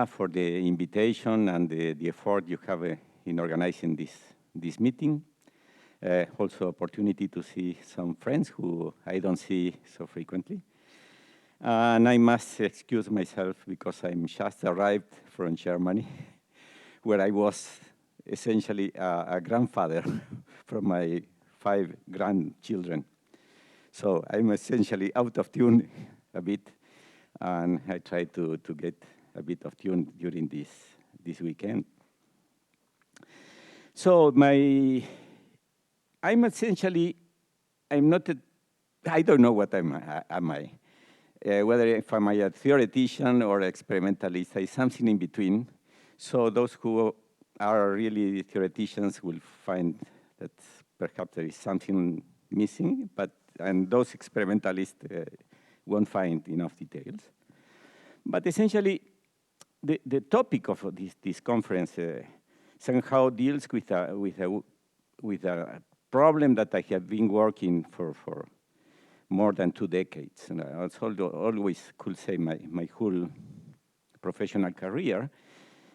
For the invitation and the effort you have in organizing this meeting. Also opportunity to see some friends who I don't see so frequently. And I must excuse myself because I'm just arrived from Germany, where I was essentially a grandfather from my 5 grandchildren. So I'm essentially out of tune a bit, and I try to get a bit of tune during this weekend. So I don't know what am I. Whether if I'm a theoretician or experimentalist, I'm something in between. So those who are really theoreticians will find that perhaps there is something missing, and those experimentalists won't find enough details. But essentially, the topic of this conference somehow deals with a problem that I have been working for more than 2 decades. And I always could say my whole professional career,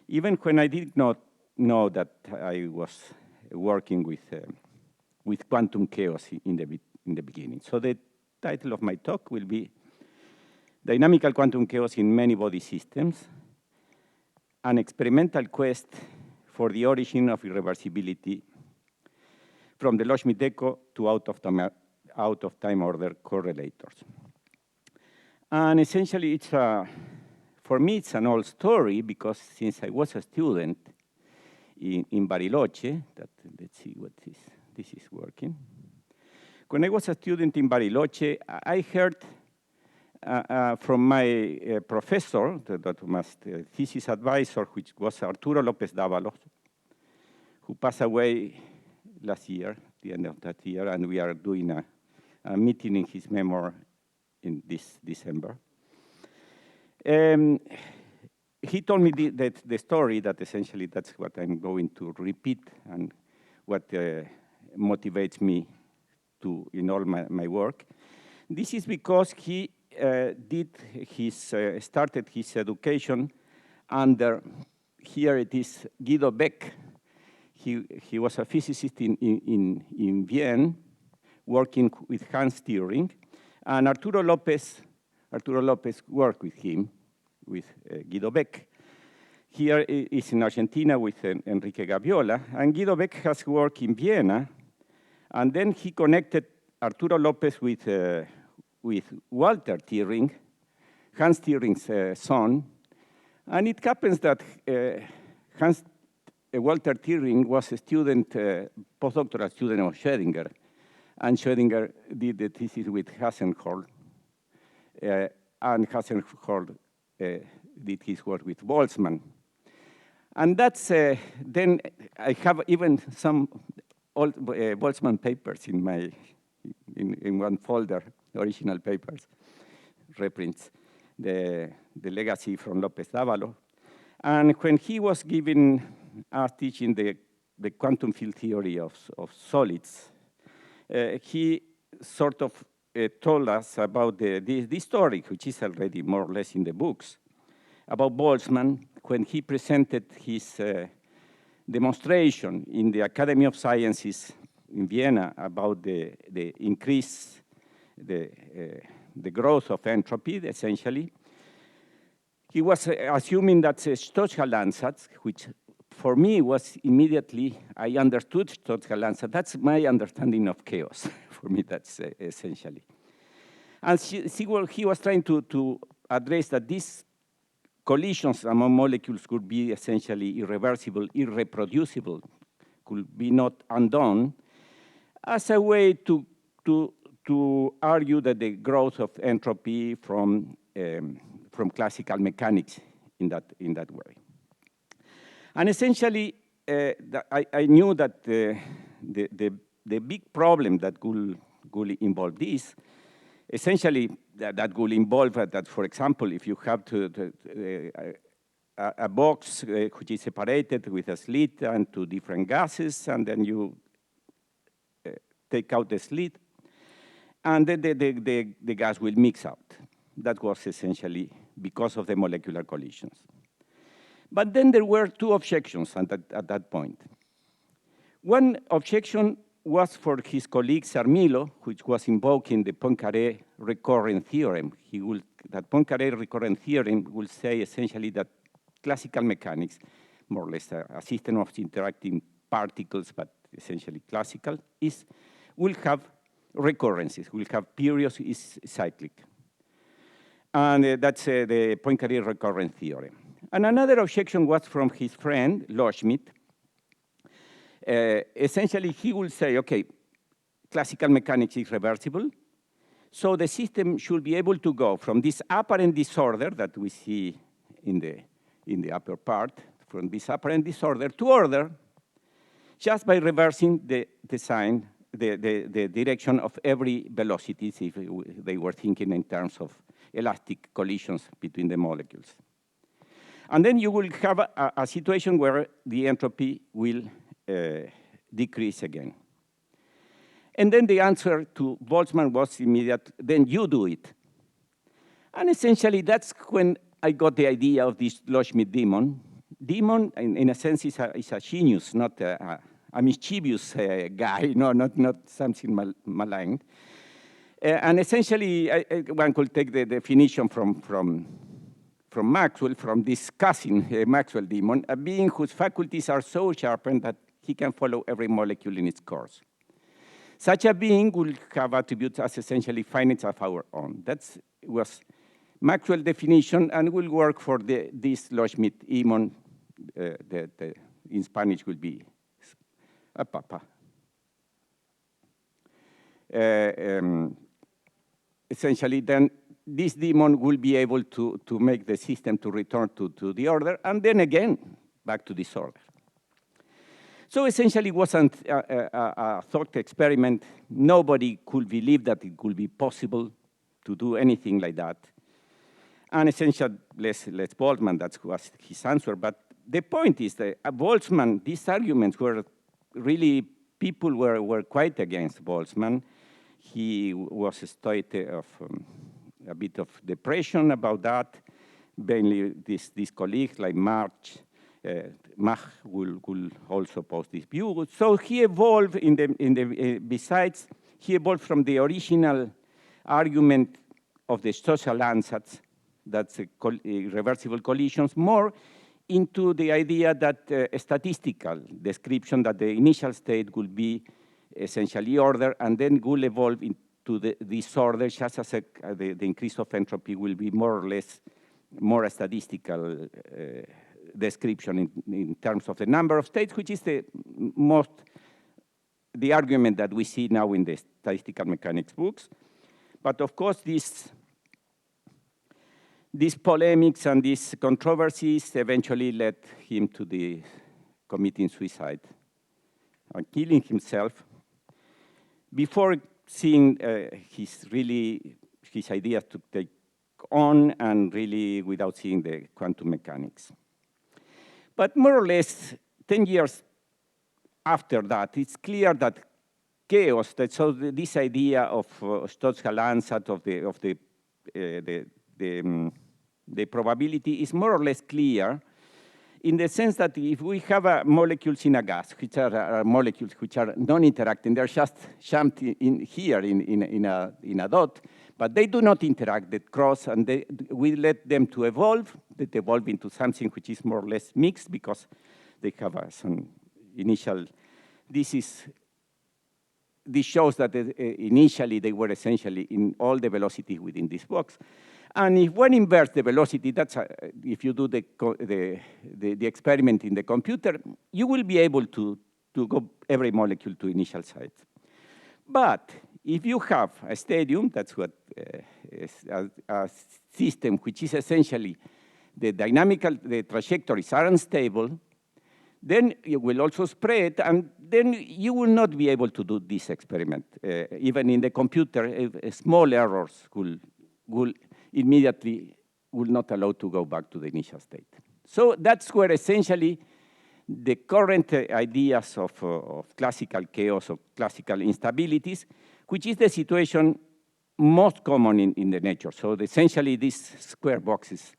even when I did not know that I was working with quantum chaos in the beginning. So the title of my talk will be Dynamical Quantum Chaos in Many Body Systems, an experimental quest for the origin of irreversibility from the Loschmidt echo to out-of-time order correlators. And essentially, for me, it's an old story because since I was a student in Bariloche, let's see what this is working. When I was a student in Bariloche, I heard from my professor, that was thesis advisor, which was Arturo López Dávalos, who passed away last year, the end of that year, and we are doing a meeting in his memory in this December. He told me the story that essentially that's what I'm going to repeat and what motivates me in all my work. This is because he started his education under, here it is, Guido Beck. He was a physicist in Vienna, working with Hans Thüring, and Arturo López worked with him, with Guido Beck. Here is in Argentina with Enrique Gaviola, and Guido Beck has worked in Vienna, and then he connected Arturo López with Walter Thüring, Hans Thüring's son, and it happens that Walter Thüring was a student, postdoctoral student of Schrödinger, and Schrödinger did the thesis with Hasenhol, and Hasenhol did his work with Boltzmann. And that's, then I have even some old Boltzmann papers in one folder, original papers, reprints, the legacy from López Dávalos. And when he was giving us teaching the quantum field theory of solids, he sort of told us about this story, which is already more or less in the books, about Boltzmann when he presented his demonstration in the Academy of Sciences in Vienna about the increase, the growth of entropy, essentially. He was assuming that Stokes-Ansatz, which for me was immediately, I understood Stokes-Ansatz. That's my understanding of chaos. For me, that's essentially. And he was trying to address that these collisions among molecules could be essentially irreversible, irreproducible, could be not undone, as a way to argue that the growth of entropy from classical mechanics in that way. And essentially, I knew that the big problem that could involve this, essentially that could involve that, for example, if you have a box which is separated with a slit and 2 different gases, and then you take out the slit, and then the gas will mix out. That was essentially because of the molecular collisions. But then there were two objections at that point. One objection was for his colleague Sarmilo, which was invoking the Poincaré recurrent theorem. That Poincaré recurrent theorem will say essentially that classical mechanics, more or less a system of interacting particles, but essentially classical, will have recurrences, will have periods, is cyclic. And that's the Poincaré recurrent theorem. And another objection was from his friend, Loschmidt. Essentially, he will say, okay, classical mechanics is reversible, so the system should be able to go from this apparent disorder that we see in the upper part, from this apparent disorder to order, just by reversing the sign, the direction of every velocity, if they were thinking in terms of elastic collisions between the molecules. And then you will have a situation where the entropy will decrease again. And then the answer to Boltzmann was immediate, then you do it. And essentially, that's when I got the idea of this Loschmidt demon. Demon, in a sense, is a genius, not a mischievous guy, no, not something malign. And essentially, one could take the definition from Maxwell, from discussing Maxwell demon, a being whose faculties are so sharpened that he can follow every molecule in its course. Such a being will have attributes as essentially finite of our own. That was Maxwell's definition, and will work for this Loschmidt demon. In Spanish will be a papa. Essentially, then this demon will be able to make the system to return to the order, and then again back to disorder. So essentially, it wasn't a thought experiment. Nobody could believe that it could be possible to do anything like that. And essentially, less Boltzmann, that was his answer. But the point is that Boltzmann, these arguments were really, people were quite against Boltzmann. He was a state of a bit of depression about that. Mainly these colleagues like Mach will also oppose this view. So he evolved besides, he evolved from the original argument of the social ansatz, that's irreversible collisions, more into the idea that a statistical description that the initial state will be essentially order and then will evolve into the disorder, just as the increase of entropy will be more or less more a statistical description in terms of the number of states, which is the argument that we see now in the statistical mechanics books. But of course, these polemics and these controversies eventually led him to committing suicide and killing himself before seeing his ideas to take on, and really without seeing the quantum mechanics. But more or less 10 years after that, it's clear that chaos, so this idea of Stotzel ansatz of the probability is more or less clear, in the sense that if we have molecules in a gas, which are molecules which are non-interacting, they're just jammed here in a dot, but they do not interact, they cross, and we let them to evolve. They evolve into something which is more or less mixed because they have some initial. This shows that initially they were essentially in all the velocity within this box. And if one inverts the velocity, that's if you do the experiment in the computer, you will be able to go every molecule to initial sites. But if you have a stadium, that's what a system which is essentially the trajectories are unstable, then it will also spread, and then you will not be able to do this experiment. Even in the computer, small errors will immediately not allow to go back to the initial state. So that's where essentially the current ideas of classical chaos, of classical instabilities, which is the situation most common in the nature. So essentially these square boxes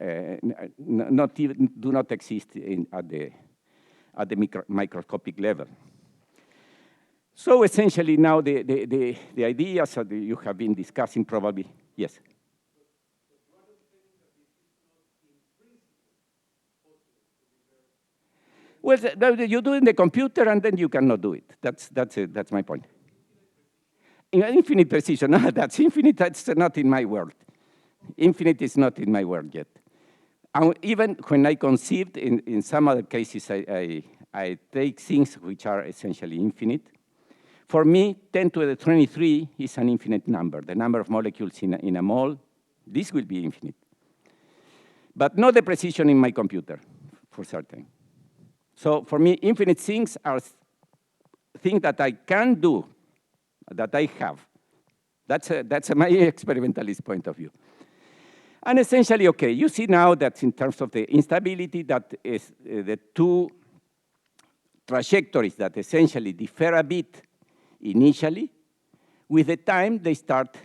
do not exist at the microscopic level. So essentially now the ideas that you have been discussing probably, yes? Well, you do it in the computer and then you cannot do it. That's my point. Infinite precision, no, that's infinite, that's not in my world. Infinite is not in my world yet. Even when I conceived, in some other cases, I take things which are essentially infinite. For me, 10 to the 23 is an infinite number. The number of molecules in a mole, this will be infinite. But not the precision in my computer, for certain. So for me, infinite things are things that I can do, that I have. That's my experimentalist point of view. And essentially, okay, you see now that in terms of the instability, that is the two trajectories that essentially differ a bit initially. With the time, they start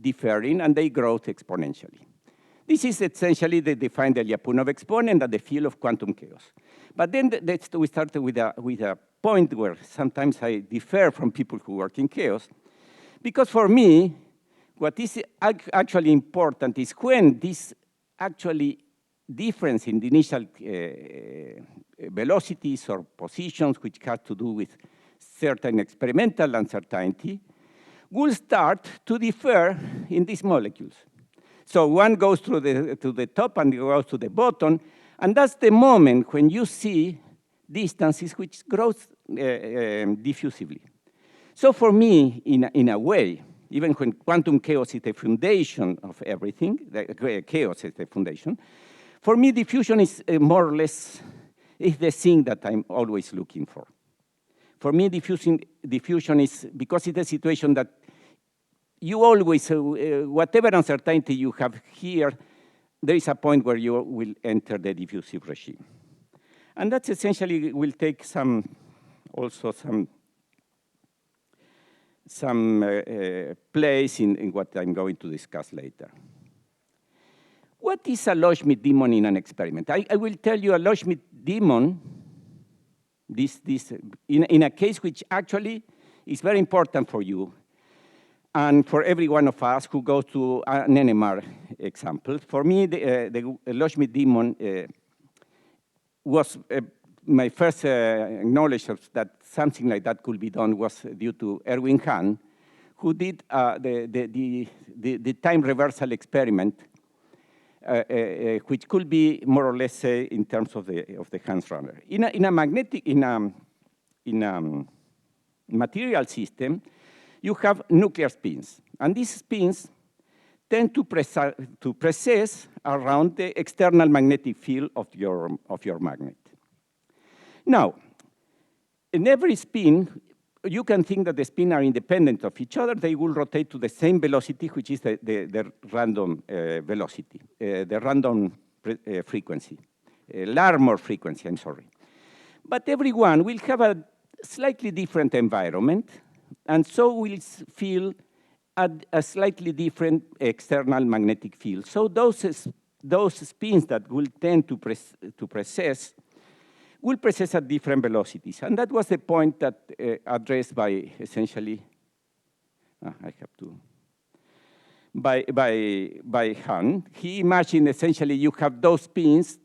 differing and they grow exponentially. This is essentially the defined Lyapunov exponent and the field of quantum chaos. But then we started with a point where sometimes I differ from people who work in chaos, because for me, what is actually important is when this actually difference in the initial velocities or positions, which have to do with certain experimental uncertainty, will start to differ in these molecules. So one goes to the top and goes to the bottom, and that's the moment when you see distances which grows diffusively. So for me, in a way, even when quantum chaos is the foundation of everything, chaos is the foundation, for me, diffusion is more or less is the thing that I'm always looking for. For me, diffusion is, because it's a situation that you always, whatever uncertainty you have here, there is a point where you will enter the diffusive regime. And that essentially will take also some place in what I'm going to discuss later. What is a Loschmidt demon in an experiment? I will tell you a Loschmidt demon, in a case which actually is very important for you and for every one of us who goes to an NMR example. For me, the Loschmidt demon was my first knowledge of that something like that could be done was due to Erwin Hahn, who did the time reversal experiment, which could be more or less in terms of the Hans runner. In a material system, you have nuclear spins, and these spins tend to precess around the external magnetic field of your magnet. Now, in every spin, you can think that the spins are independent of each other. They will rotate to the same velocity, which is the random velocity, the random frequency, Larmor frequency, I'm sorry. But everyone will have a slightly different environment, and so will feel a slightly different external magnetic field. So those spins that will tend to precess will precess at different velocities. And that was the point that addressed by essentially, by Hahn. He imagined essentially you have those spins,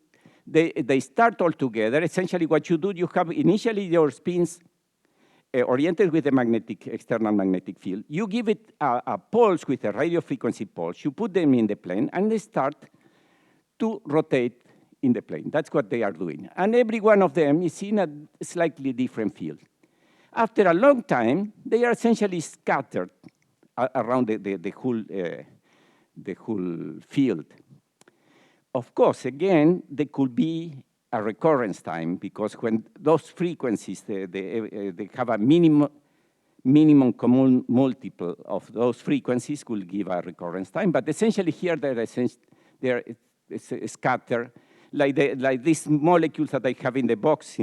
they start all together. Essentially what you do, you have initially your spins oriented with the external magnetic field. You give it a pulse with a radio frequency pulse. You put them in the plane, and they start to rotate in the plane. That's what they are doing. And every one of them is in a slightly different field. After a long time, they are essentially scattered around the whole field. Of course, again, there could be a recurrence time, because when those frequencies, they have a minimum common multiple of those frequencies will give a recurrence time. But essentially here, they're scattered, like these molecules that I have in the box,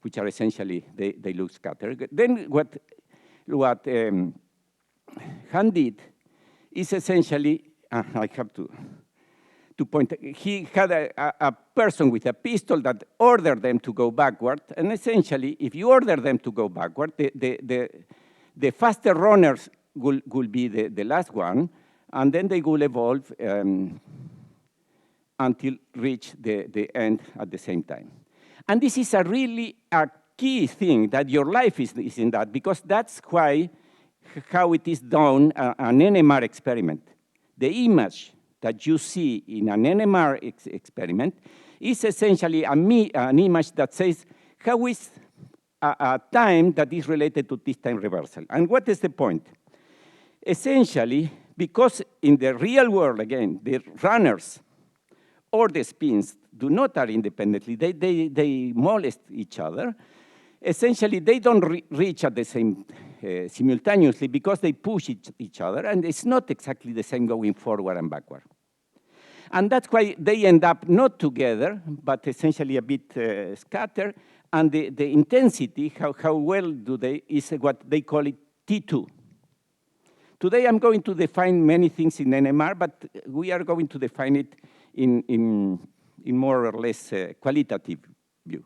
which are essentially, they look scattered. Then what Hahn did is essentially, I have to to point. He had a person with a pistol that ordered them to go backward, and essentially, if you order them to go backward, the faster runners will be the last one, and then they will evolve until reach the end at the same time. And this is a really a key thing, that your life is in that, because that's how it is done, an NMR experiment. The image that you see in an NMR experiment is essentially an image that says how is a time that is related to this time reversal. And what is the point? Essentially, because in the real world, again, the runners or the spins do not act independently, they molest each other. Essentially, they don't reach at the same simultaneously because they push each other, and it's not exactly the same going forward and backward. And that's why they end up not together, but essentially a bit scattered, and the intensity, how well do they, is what they call it T2. Today I'm going to define many things in NMR, but we are going to define it in more or less qualitative view.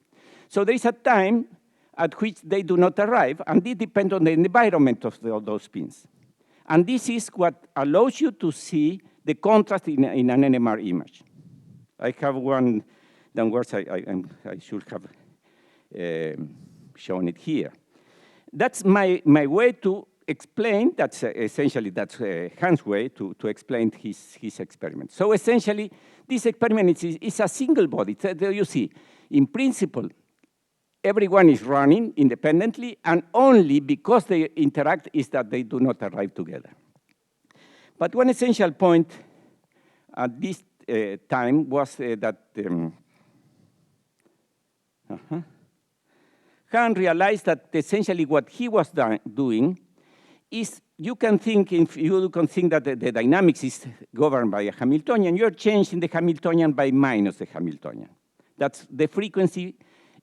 So there is a time at which they do not arrive, and it depends on the environment of those spins. And this is what allows you to see the contrast in an NMR image. I have one downwards, I should have shown it here. That's my way to explain, that's essentially, that's Hans' way to explain his experiment. So essentially, this experiment is a single body. You see, in principle, everyone is running independently, and only because they interact is that they do not arrive together. But one essential point at this time was that Han realized that essentially what he was doing is, you can think that the dynamics is governed by a Hamiltonian, you're changing the Hamiltonian by minus the Hamiltonian. That's the frequency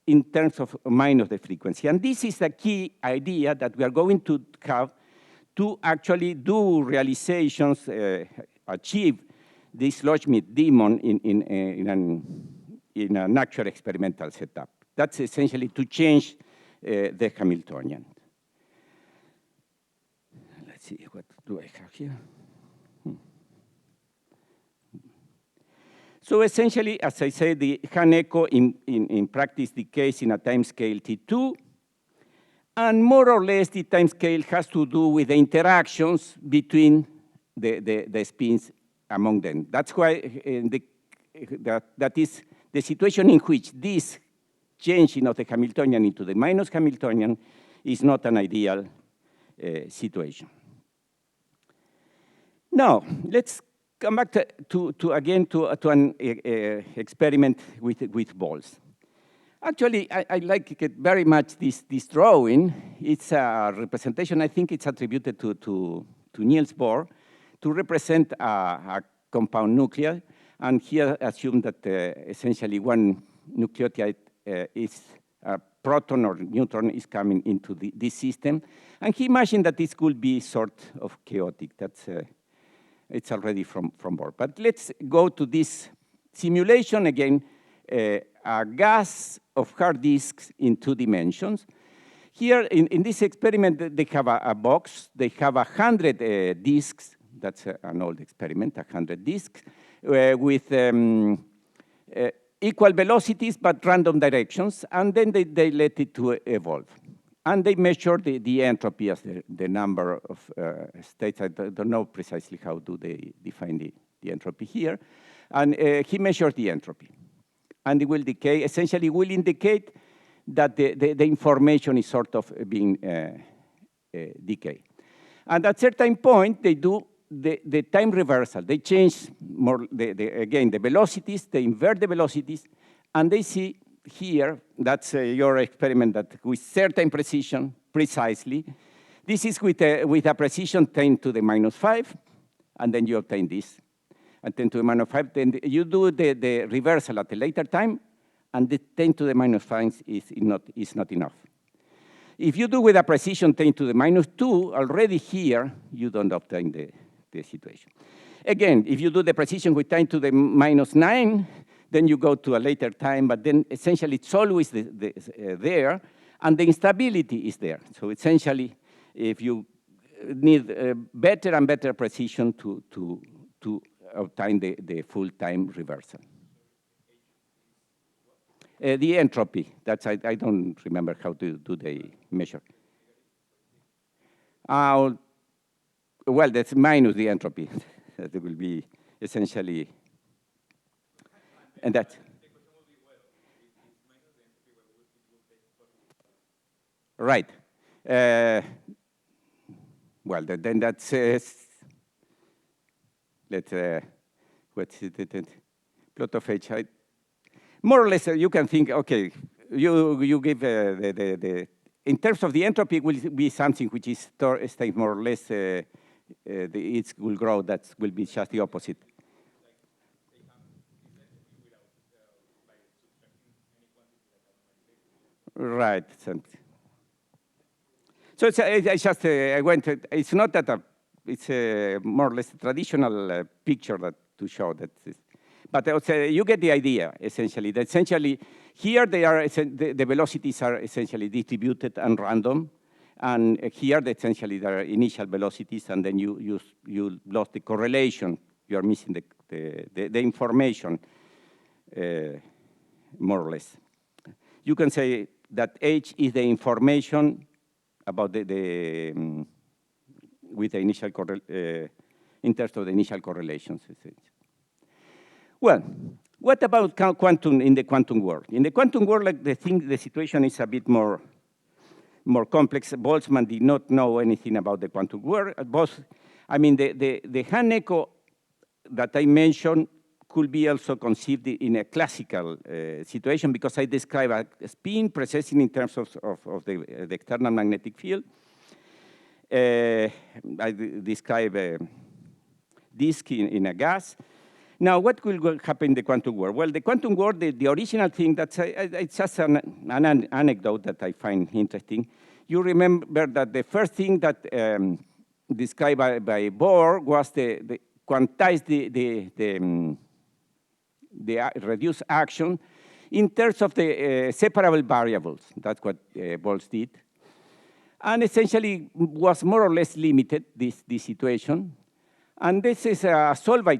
in terms of minus the frequency. And this is the key idea that we are going to have to actually do realizations, achieve this Loschmidt demon in an actual experimental setup. That's essentially to change the Hamiltonian. Let's see, what do I have here? So essentially, as I said, the Han echo in practice decays in a time scale T2, and more or less the time scale has to do with the interactions between the spins among them. That's why that is the situation in which this changing of the Hamiltonian into the minus Hamiltonian is not an ideal situation. Now, let's come back to an experiment with balls. Actually, I like it very much, this drawing. It's a representation, I think it's attributed to Niels Bohr, to represent a compound nuclei. And here assume that essentially one nucleotide is a proton or neutron is coming into this system. And he imagined that this could be sort of chaotic. That's it's already from Bohr. But let's go to this simulation again, a gas of hard disks in 2 dimensions. Here in this experiment, they have a box. They have 100 disks. That's an old experiment, 100 disks, with equal velocities but random directions, and then they let it to evolve. And they measure the entropy as the number of states. I don't know precisely how do they define the entropy here. And he measured the entropy. And it will decay, essentially will indicate that the information is sort of being decayed. And at a certain point, they do the time reversal. They change more, again, the velocities, they invert the velocities, and they see here, that's your experiment that with certain precision, precisely. This is with a precision 10 to the minus 5, and then you obtain this. And 10 to the minus 5, then you do the reversal at a later time, and the 10 to the minus 5 is not enough. If you do with a precision 10 to the minus 2, already here, you don't obtain the situation. Again, if you do the precision with 10 to the -9, then you go to a later time, but then essentially it's always there, and the instability is there. So essentially, if you need better and better precision to obtain the full time reversal. The entropy, that's, I don't remember how do they measure. Well, that's minus the entropy. That will be essentially, and that. Right. Well, then that's, what's it, plot of H. More or less, you can think, okay, you give in terms of the entropy, will be something which is staying more or less, it will grow, that will be just the opposite. Right. So it's just, it's not that, it's a more or less a traditional picture that to show that. But also, you get the idea, essentially. That essentially, here they are, the velocities are essentially distributed and random. And here, essentially, there are initial velocities, and then you lost the correlation. You are missing the information, more or less. You can say that H is the information about with the initial in terms of the initial correlations. Well, what about quantum in the quantum world? In the quantum world, like the situation is a bit more complex. Boltzmann did not know anything about the quantum world. I mean, the hand echo that I mentioned could be also conceived in a classical situation, because I describe a spin precessing in terms of the external magnetic field. I describe a disk in a gas. Now, what will happen in the quantum world? Well, the quantum world, the original thing, it's just an anecdote that I find interesting. You remember that the first thing that described by Bohr was the quantize the reduced action in terms of the separable variables. That's what Bohr did. And essentially was more or less limited, this situation. And this is solved by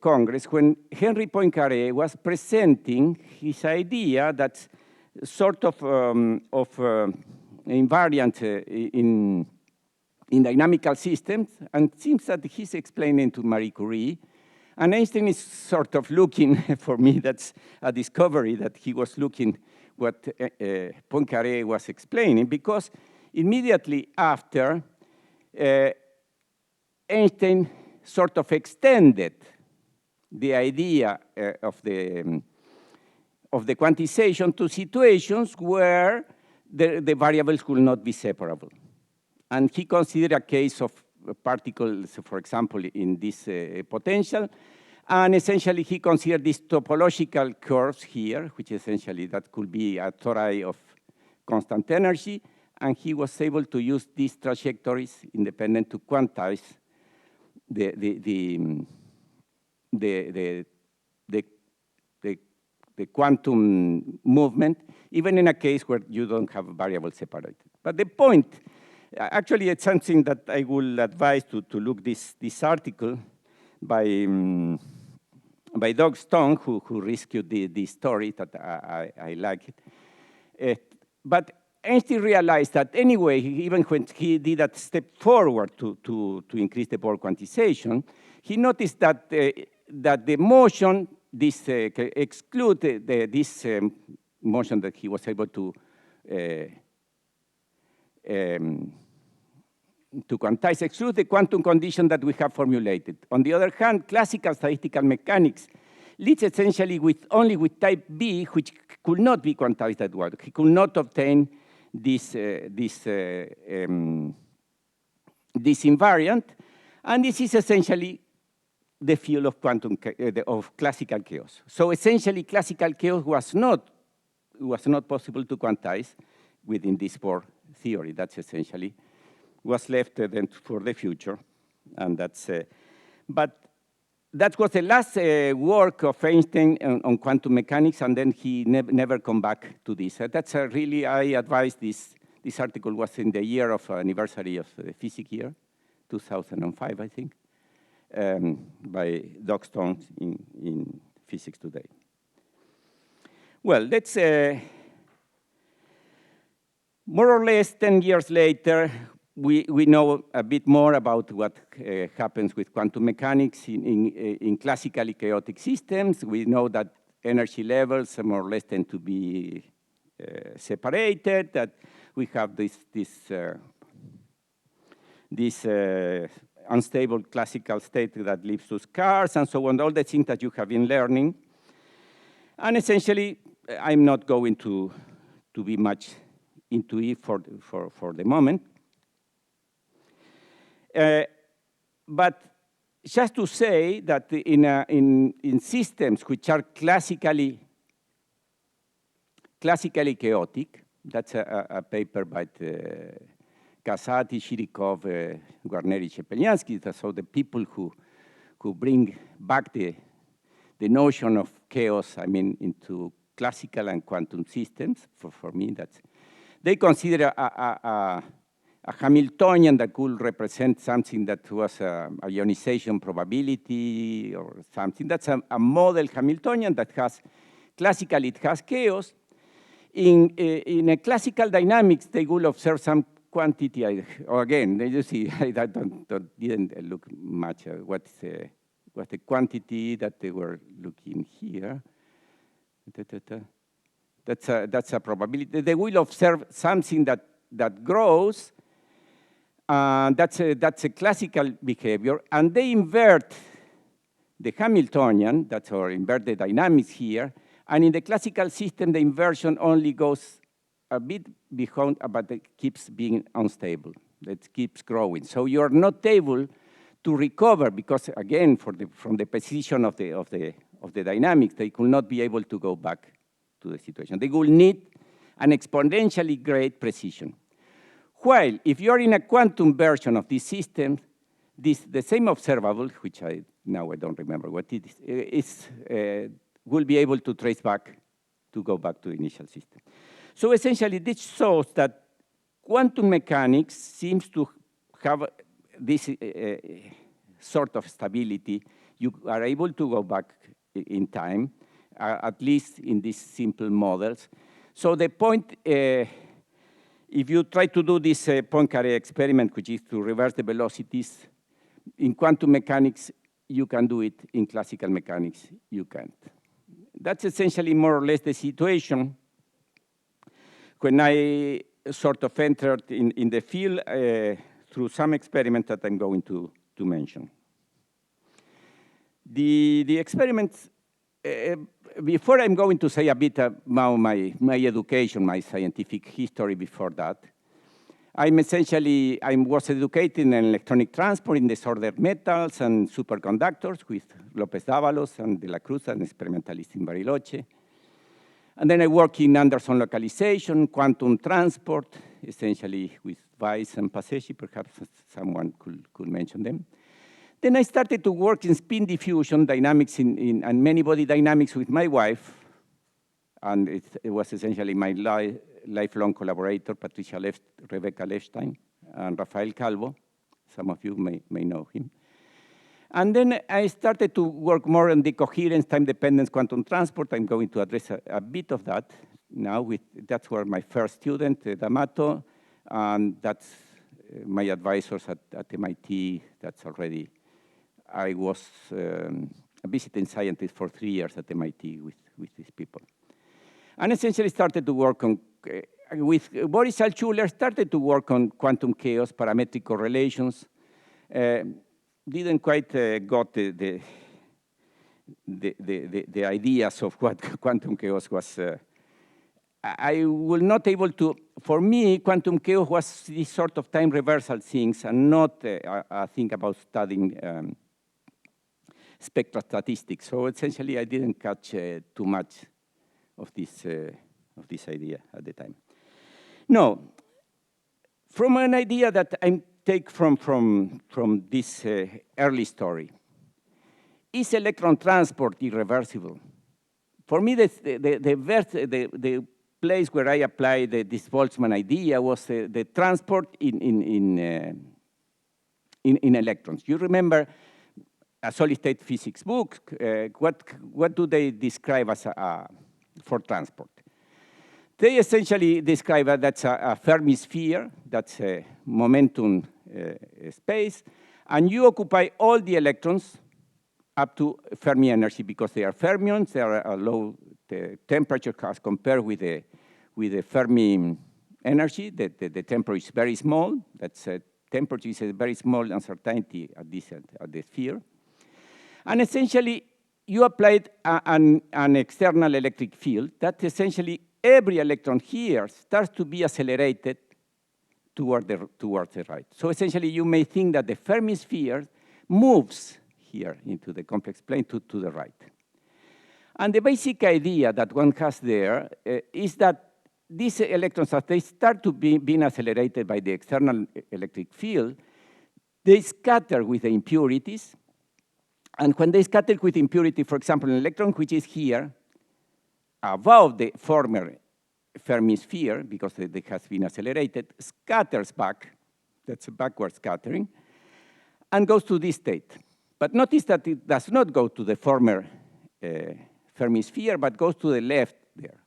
Congress when Henry Poincaré was presenting his idea that sort of invariant in dynamical systems, and it seems that he's explaining to Marie Curie. And Einstein is sort of looking, for me, that's a discovery that he was looking what Poincaré was explaining, because immediately after, Einstein sort of extended the idea of the quantization to situations where the variables will not be separable. And he considered a case of particles, for example, in this potential. And essentially, he considered these topological curves here, which essentially that could be a tori of constant energy. And he was able to use these trajectories independent to quantize the quantum movement, even in a case where you don't have variables separated. But the point, actually, it's something that I will advise to look this article by Doug Stone, who rescued this story that I like it. But Einstein realized that anyway, even when he did that step forward to increase the Bohr quantization, he noticed that the motion, this exclude this motion that he was able to quantize, exclude the quantum condition that we have formulated. On the other hand, classical statistical mechanics leads essentially only with type B, which could not be quantized that way. He could not obtain this invariant, and this is essentially the field of quantum of classical chaos. So essentially, classical chaos was not possible to quantize within this Bohr theory. That's essentially was left then for the future, and that's. But that was the last work of Einstein on quantum mechanics, and then he never come back to this. That's really, I advise this. This article was in the year of anniversary of the physics year, 2005, I think, by Doc Stone in Physics Today. Well, let's, more or less 10 years later, we know a bit more about what happens with quantum mechanics in classically chaotic systems. We know that energy levels more or less tend to be separated, that we have this unstable classical state that leads to scarce and so on, all the things that you have been learning. And essentially, I'm not going to be much into it for the moment. But just to say that in systems which are classically chaotic, that's a paper by Kasati, Shirikov, Guarneri, Shepelyansky, so the people who bring back the notion of chaos, I mean, into classical and quantum systems, for me, they consider a Hamiltonian that could represent something that was a ionization probability or something. That's a model Hamiltonian that has, classically it has chaos. In a classical dynamics, they will observe some quantity, or again, you see, I didn't look much at what's the quantity that they were looking here. That's a probability. They will observe something that grows. That's a classical behavior, and they invert the Hamiltonian, that's our invert the dynamics here, and in the classical system, the inversion only goes a bit behind, but it keeps being unstable. It keeps growing. So you're not able to recover because, again, from the position of the dynamics, they could not be able to go back to the situation. They will need an exponentially great precision. While if you're in a quantum version of this system, the same observable, which now I don't remember what it is, will be able to trace back, to go back to the initial system. So essentially, this shows that quantum mechanics seems to have this sort of stability. You are able to go back in time, at least in these simple models. So the point, if you try to do this Poincaré experiment, which is to reverse the velocities, in quantum mechanics, you can do it. In classical mechanics, you can't. That's essentially more or less the situation. When I sort of entered in the field through some experiment that I'm going to mention. The experiments, before I'm going to say a bit about my education, my scientific history before that, I was educated in electronic transport in disordered metals and superconductors with López Dávalos and De la Cruz, an experimentalist in Bariloche. And then I work in Anderson localization, quantum transport, essentially with Weiss and Paseschi, perhaps someone could mention them. Then I started to work in spin diffusion dynamics and many-body dynamics with my wife, and it was essentially my lifelong collaborator, Rebecca Lefstein, and Rafael Calvo. Some of you may know him. And then I started to work more on the coherence, time dependence, quantum transport. I'm going to address a bit of that now. That's where my first student, D'Amato, and that's my advisors at MIT. That's already, I was a visiting scientist for 3 years at MIT with these people. And essentially started to work on, with Boris Altshuler, started to work on quantum chaos, parametric correlations. Didn't quite got the ideas of what quantum chaos was. I was not able to, for me, quantum chaos was this sort of time reversal things and not a thing about studying spectral statistics. So essentially, I didn't catch too much of this idea at the time. No, from an idea that I take from this early story. is electron transport irreversible? For me, the place where I applied this Boltzmann idea was the transport in electrons. You remember a solid-state physics book, what do they describe as for transport? They essentially describe that's a Fermi sphere, that's a momentum space, and you occupy all the electrons up to Fermi energy because they are fermions, they are a low temperature as compared with the Fermi energy. The temperature is very small. That's temperature is a very small uncertainty at the sphere. And essentially, you applied an external electric field that essentially every electron here starts to be accelerated towards the right. So essentially, you may think that the Fermi sphere moves here into the complex plane to the right. And the basic idea that one has there is that these electrons, as they start to be being accelerated by the external electric field, they scatter with the impurities. And when they scatter with impurity, for example, an electron which is here above the former Fermi sphere, because it has been accelerated, scatters back, that's a backward scattering, and goes to this state. But notice that it does not go to the former Fermi sphere, but goes to the left there.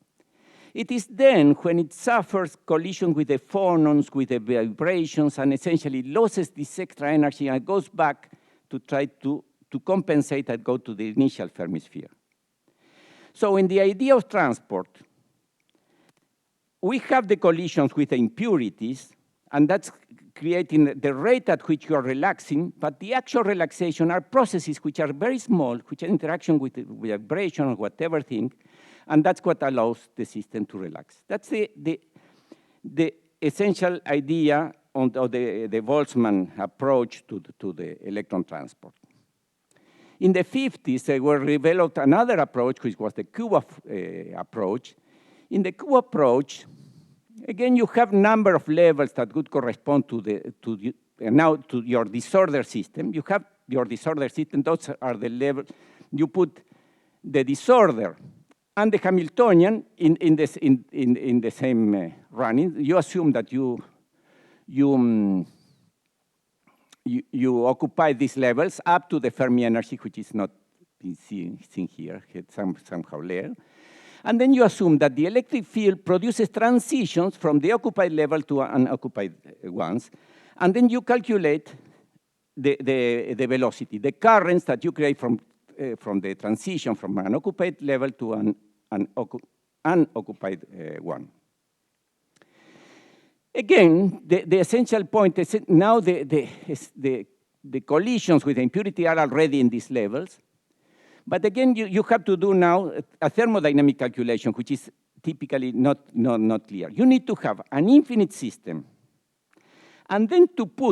It is then when it suffers collision with the phonons, with the vibrations, and essentially loses this extra energy and goes back to try to compensate and go to the initial Fermi sphere. So in the idea of transport, we have the collisions with the impurities, and that's creating the rate at which you are relaxing, but the actual relaxation are processes which are very small, which are interaction with vibration or whatever thing, and that's what allows the system to relax. That's the essential idea of the Boltzmann approach to the electron transport. In the 50s, they were developed another approach, which was the Cube approach. In the Cube approach, again, you have number of levels that would correspond to your disorder system. You have your disorder system. Those are the levels. You put the disorder and the Hamiltonian in the same running. You assume that you occupy these levels up to the Fermi energy, which is not seen here, somehow there. And then you assume that the electric field produces transitions from the occupied level to unoccupied ones. And then you calculate the velocity, the currents that you create from the transition from an occupied level to an unoccupied one. Again, the essential point is now the collisions with the impurity are already in these levels. But again, you have to do now a thermodynamic calculation, which is typically not clear. You need to have an infinite system. And then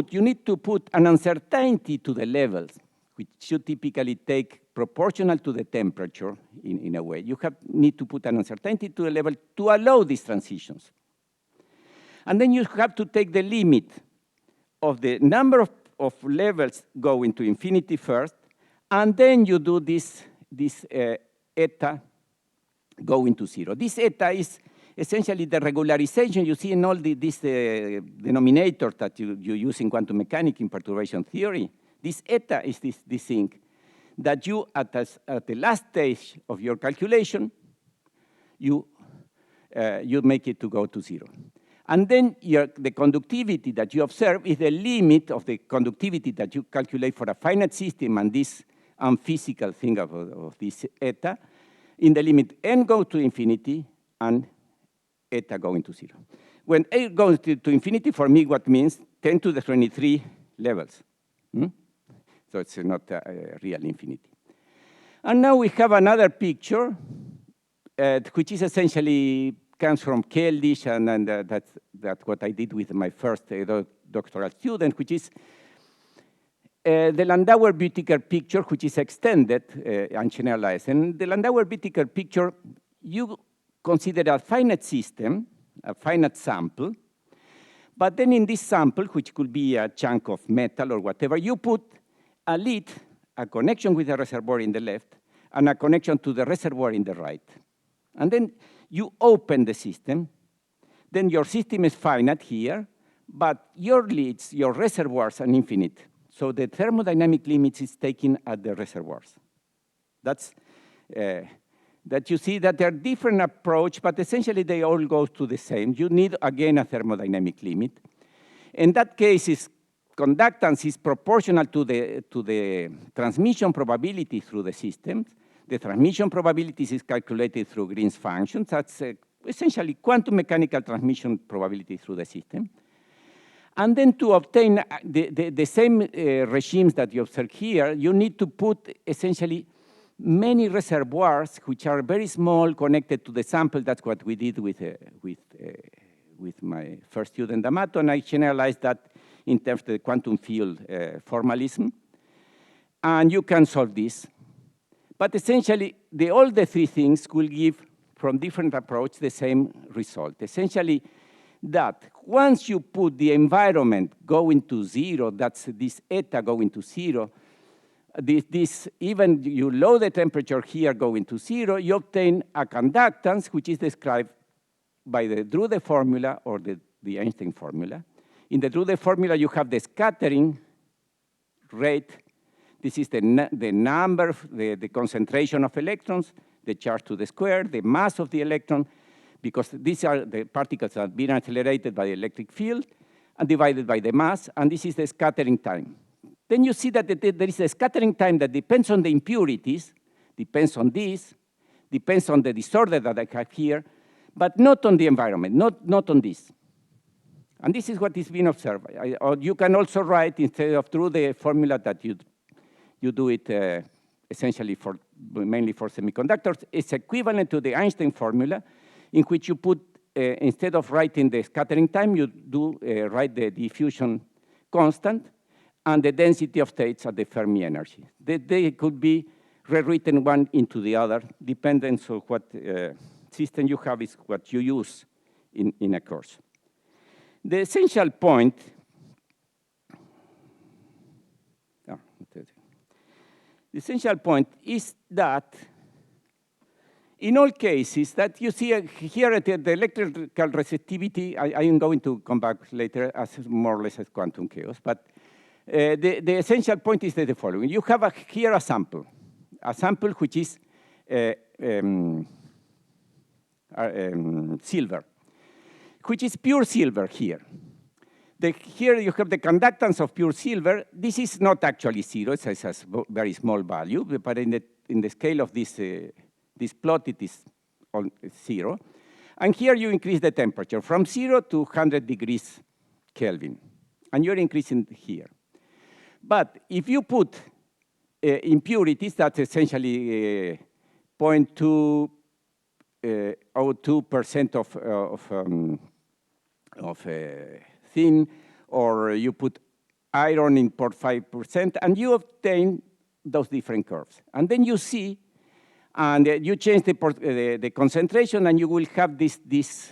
you need to put an uncertainty to the levels, which should typically take proportional to the temperature in a way. You need to put an uncertainty to the level to allow these transitions. And then you have to take the limit of the number of levels going to infinity first, and then you do this eta going to zero. This eta is essentially the regularization you see in all these denominators that you use in quantum mechanics in perturbation theory. This eta is this thing that you, at the last stage of your calculation, you make it to go to zero. And then the conductivity that you observe is the limit of the conductivity that you calculate for a finite system and this unphysical thing of this eta, in the limit n goes to infinity and eta going to zero. When a goes to infinity, for me, what means 10 to the 23 levels. So it's not a real infinity. And now we have another picture, which is essentially comes from Keldysh, and that's what I did with my first doctoral student, which is the Landauer-Büttiker picture, which is extended and generalized. And the Landauer-Büttiker picture, you consider a finite system, a finite sample, but then in this sample, which could be a chunk of metal or whatever, you put a lid a connection with the reservoir in the left, and a connection to the reservoir in the right. And then you open the system. Then your system is finite here, but your leads, your reservoirs are infinite. So the thermodynamic limits is taken at the reservoirs. That's that you see that there are different approach, but essentially they all go to the same. You need, again, a thermodynamic limit. In that case, conductance is proportional to the transmission probability through the system. The transmission probability is calculated through Green's functions. That's essentially quantum mechanical transmission probability through the system. And then to obtain the same regimes that you observe here, you need to put essentially many reservoirs which are very small connected to the sample. That's what we did with my first student, D'Amato, and I generalized that in terms of the quantum field formalism. And you can solve this. But essentially, all the three things will give, from different approaches, the same result. Essentially, that once you put the environment going to zero, that's this eta going to zero, even you lower the temperature here going to zero, you obtain a conductance which is described by the Drude formula or the Einstein formula. In the Drude formula, you have the scattering rate. This is the number, the concentration of electrons, the charge to the square, the mass of the electron, because these are the particles that are being accelerated by the electric field and divided by the mass, and this is the scattering time. Then you see that there is a scattering time that depends on the impurities, depends on this, depends on the disorder that I have here, but not on the environment, not on this. And this is what is being observed. Or you can also write, instead of through the formula that you do it essentially mainly for semiconductors, it's equivalent to the Einstein formula, in which you put, instead of writing the scattering time, you write the diffusion constant and the density of states at the Fermi energy. They could be rewritten one into the other, depending on what system you have is what you use in a course. The essential point, is that in all cases that you see here at the electrical resistivity, I am going to come back later as more or less as quantum chaos, but the essential point is the following. You have here a sample which is silver, which is pure silver here. Here you have the conductance of pure silver. This is not actually zero, it has a very small value, but in the scale of this plot, it is on zero. And here you increase the temperature from 0 to 100 degrees Kelvin, and you're increasing here. But if you put impurities, that's essentially 0.202% of thin, or you put iron in 0.5%, and you obtain those different curves. And then you see, and you change the concentration, and you will have this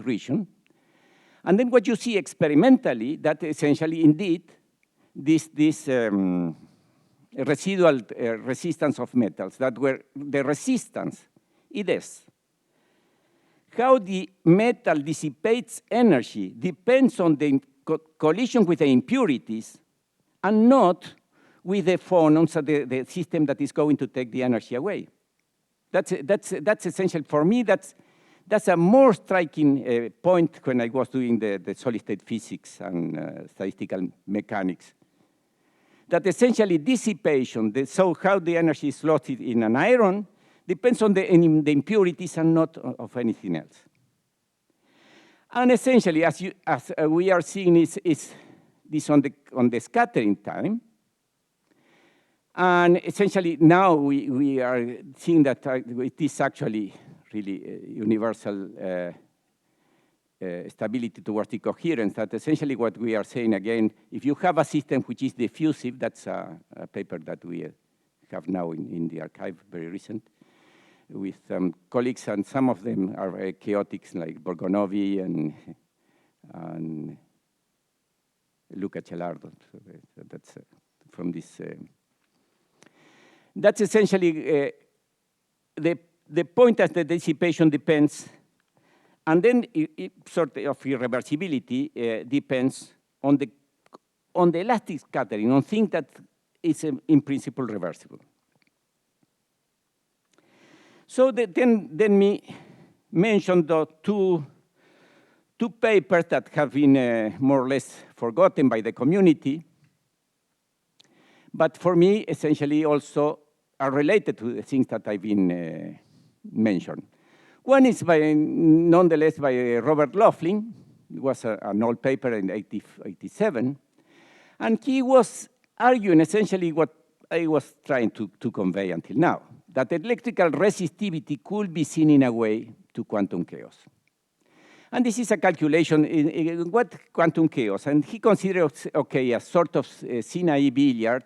region. And then what you see experimentally, that essentially, indeed, this residual resistance of metals, that were the resistance, it is. How the metal dissipates energy depends on the collision with the impurities and not with the phonons of the system that is going to take the energy away. That's essential for me. That's a more striking point when I was doing the solid-state physics and statistical mechanics. That essentially dissipation, so how the energy is lost in an iron, depends on the impurities and not of anything else. And essentially, as we are seeing, is this on the scattering time. And essentially, now we are seeing that it is actually really universal stability towards the coherence, that essentially what we are saying again, if you have a system which is diffusive, that's a paper that we have now in the archive, very recent, with colleagues, and some of them are very chaotic, like Borgonovi and Luca Celardo. So that's from this That's essentially the point at the dissipation depends, and then it sort of irreversibility depends on the elastic scattering, on things that is in principle reversible. So then me mention the two papers that have been more or less forgotten by the community, but for me, essentially also are related to the things that I've been mentioned. One is nonetheless by Robert Loughlin. It was an old paper in 1987, and he was arguing essentially what I was trying to convey until now, that electrical resistivity could be seen in a way to quantum chaos. And this is a calculation in what quantum chaos, and he considers, okay, a sort of Sinai billiard,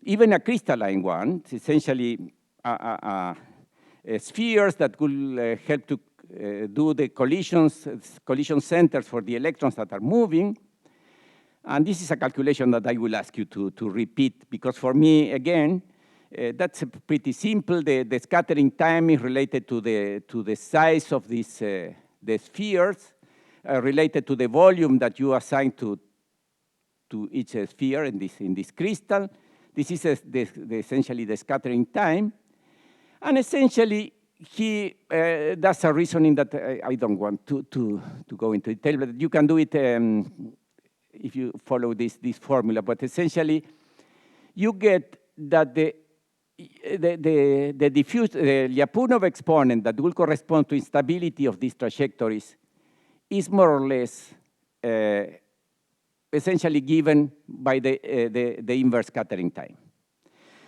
even a crystalline one, essentially spheres that will help to do the collision centers for the electrons that are moving. And this is a calculation that I will ask you to repeat, because for me, again, that's pretty simple. The scattering time is related to the size of these the spheres, related to the volume that you assign to each sphere in this crystal. This is essentially the scattering time. And essentially, he does a reasoning that I don't want to go into detail, but you can do it if you follow this formula. But essentially, you get that the Lyapunov exponent that will correspond to instability of these trajectories is more or less essentially given by the inverse scattering time.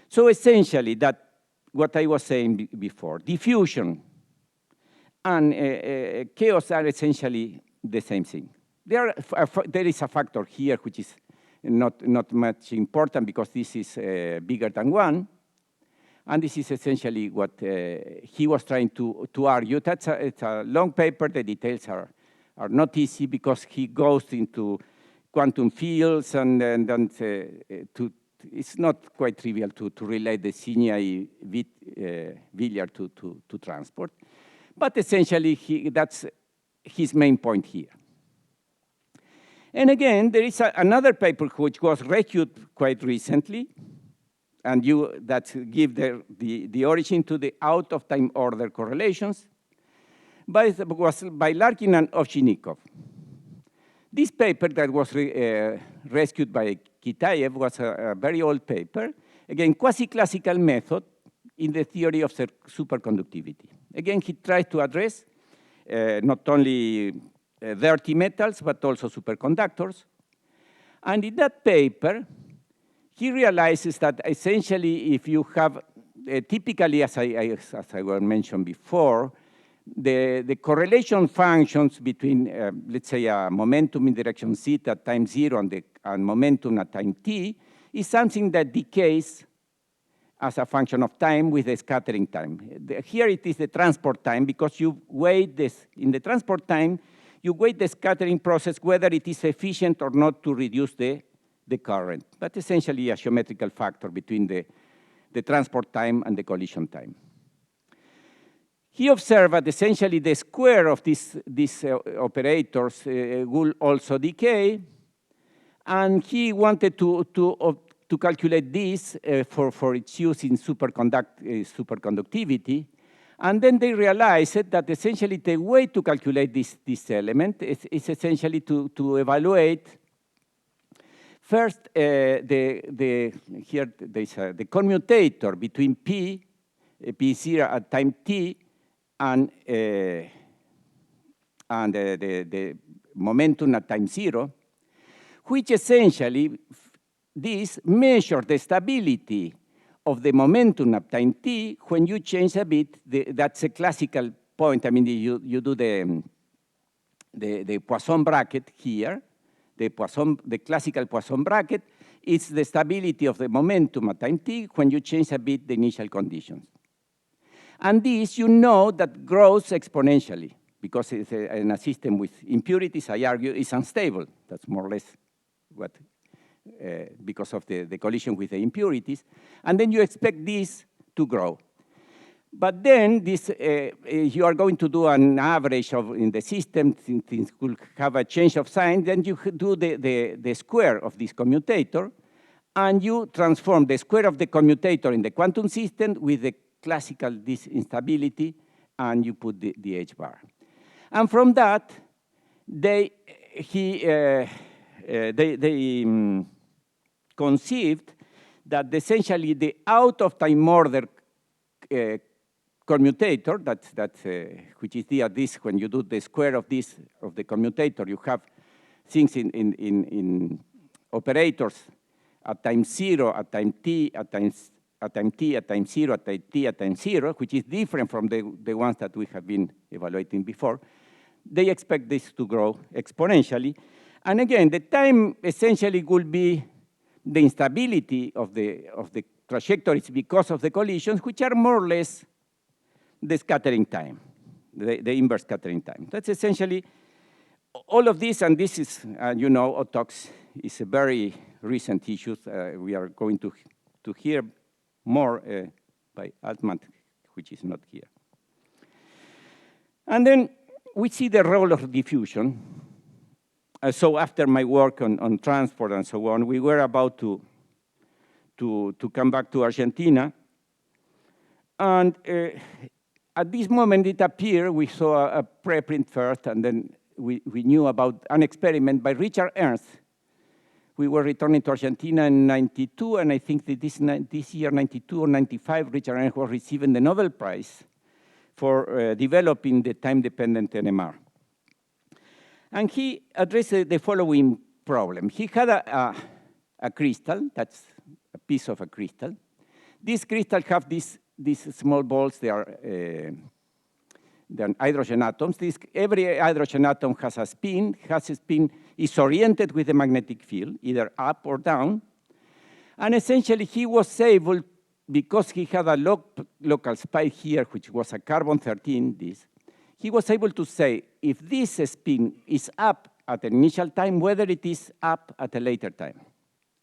So essentially, that what I was saying before, diffusion and chaos are essentially the same thing. There is a factor here which is not much important because this is bigger than 1. And this is essentially what he was trying to argue. It's a long paper. The details are not easy because he goes into quantum fields and it's not quite trivial to relate the Sinai billiard to transport. But essentially, that's his main point here. And again, there is another paper which was reviewed quite recently, and that give the origin to the out-of-time order correlations, was by Larkin and Ovchinnikov. This paper that was rescued by Kitaev was a very old paper, again, quasi-classical method in the theory of superconductivity. Again, he tried to address not only dirty metals, but also superconductors. And in that paper, he realizes that essentially if you have, typically as I mentioned before, the correlation functions between, let's say, a momentum in direction z at time 0 and momentum at time t is something that decays as a function of time with the scattering time. Here it is the transport time, because you weight this, in the transport time, you weight the scattering process, whether it is efficient or not to reduce the current. But essentially a geometrical factor between the transport time and the collision time. He observed that essentially the square of these operators will also decay, and he wanted to calculate this for its use in superconductivity. And then they realized that essentially the way to calculate this element is essentially to evaluate first here there's the commutator between P0 at time t and the momentum at time 0, which essentially this measures the stability of the momentum at time t when you change a bit. That's a classical point. I mean, you do the Poisson bracket here. The classical Poisson bracket is the stability of the momentum at time t when you change a bit the initial conditions. And this, you know, that grows exponentially, because it's in a system with impurities, I argue, is unstable. That's more or less what because of the collision with the impurities. And then you expect this to grow. But then this, you are going to do an average in the system, things could have a change of sign, then you do the square of this commutator, and you transform the square of the commutator in the quantum system with the classical this instability, and you put the H bar. And from that, they conceived that essentially the out-of-time order commutator, which is this, when you do the square of this, of the commutator, you have things in operators at time 0, at time t, at time t, at time 0, at time t, at time 0, which is different from the ones that we have been evaluating before. They expect this to grow exponentially. And again, the time essentially will be the instability of the trajectories because of the collisions, which are more or less the scattering time, the inverse scattering time. That's essentially all of this, and this is, you know, LE&OTOC is a very recent issue. We are going to hear more by Altman, which is not here. And then we see the role of diffusion. So after my work on transport and so on, we were about to come back to Argentina. And at this moment, it appeared, we saw a preprint first, and then we knew about an experiment by Richard Ernst. We were returning to Argentina in '92, and I think that this year, '92 or '95, Richard Ernst was receiving the Nobel Prize for developing the time-dependent NMR. And he addressed the following problem. He had a crystal, that's a piece of a crystal. This crystal have these small balls, they are hydrogen atoms. Every hydrogen atom has a spin, is oriented with the magnetic field, either up or down. And essentially he was able, because he had a local spike here, which was a carbon-13, he was able to say if this spin is up at an initial time, whether it is up at a later time.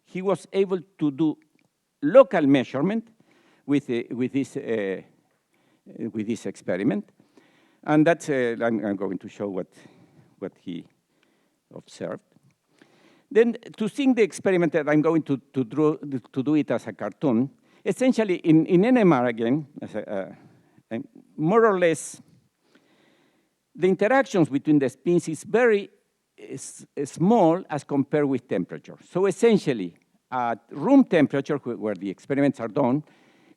He was able to do local measurement with this experiment. And that's, I'm going to show what he observed. Then to think the experiment that I'm going to do it as a cartoon, essentially in NMR again, more or less, the interactions between the spins is very small as compared with temperature. So essentially, at room temperature, where the experiments are done,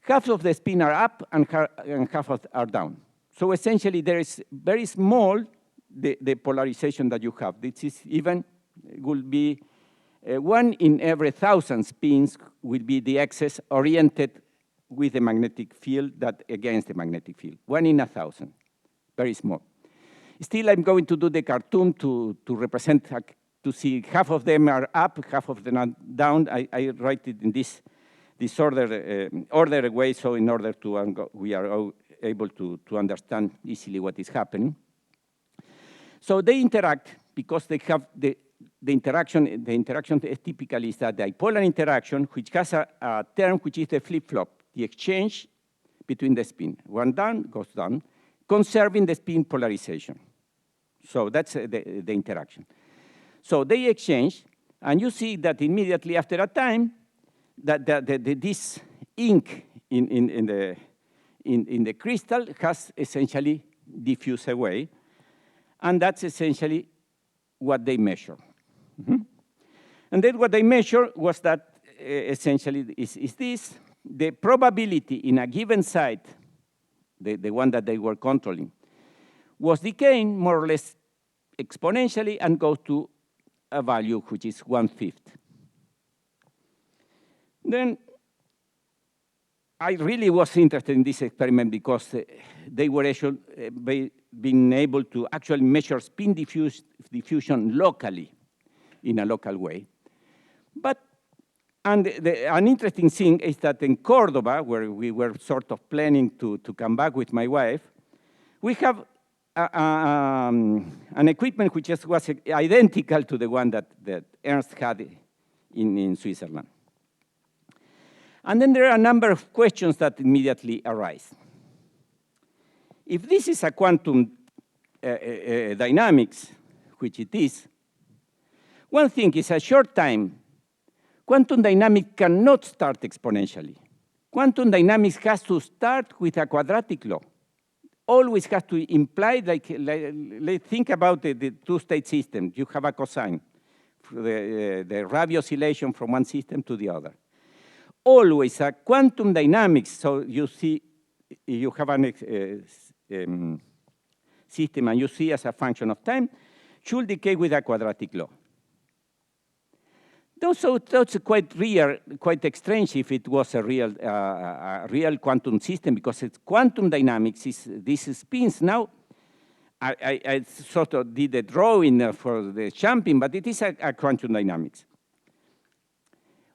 half of the spin are up and half are down. So essentially, there is very small the polarization that you have. This is even, will be 1 in every 1,000 spins will be the excess oriented with the magnetic field that against the magnetic field. 1 in 1,000, very small. Still, I'm going to do the cartoon to represent, to see half of them are up, half of them are down. I write it in this ordered way, so in order to, we are able to understand easily what is happening. So they interact because they have the interaction typically is that dipolar interaction, which has a term which is the flip-flop, the exchange between the spin. One down, goes down, conserving the spin polarization. So that's the interaction. So they exchange, and you see that immediately after a time, that this ink in the crystal has essentially diffused away, and that's essentially what they measure. Mm-hmm. And then what they measure was that essentially is this, the probability in a given site, the one that they were controlling, was decaying more or less exponentially and goes to a value which is 1/5. Then I really was interested in this experiment because they were being able to actually measure spin diffusion locally, in a local way. But, and an interesting thing is that in Cordoba, where we were sort of planning to come back with my wife, we have an equipment which was identical to the one that Ernst had in Switzerland. And then there are a number of questions that immediately arise. If this is a quantum dynamics, which it is, one thing is a short time, quantum dynamics cannot start exponentially. Quantum dynamics has to start with a quadratic law. Always has to imply, think about the two-state system. You have a cosine, the Rabi oscillation from one system to the other. Always a quantum dynamics, so you see, you have a system and you see as a function of time, should decay with a quadratic law. So that's quite rare, quite strange if it was a real quantum system, because it's quantum dynamics is these spins. Now, I sort of did a drawing for the jumping, but it is a quantum dynamics.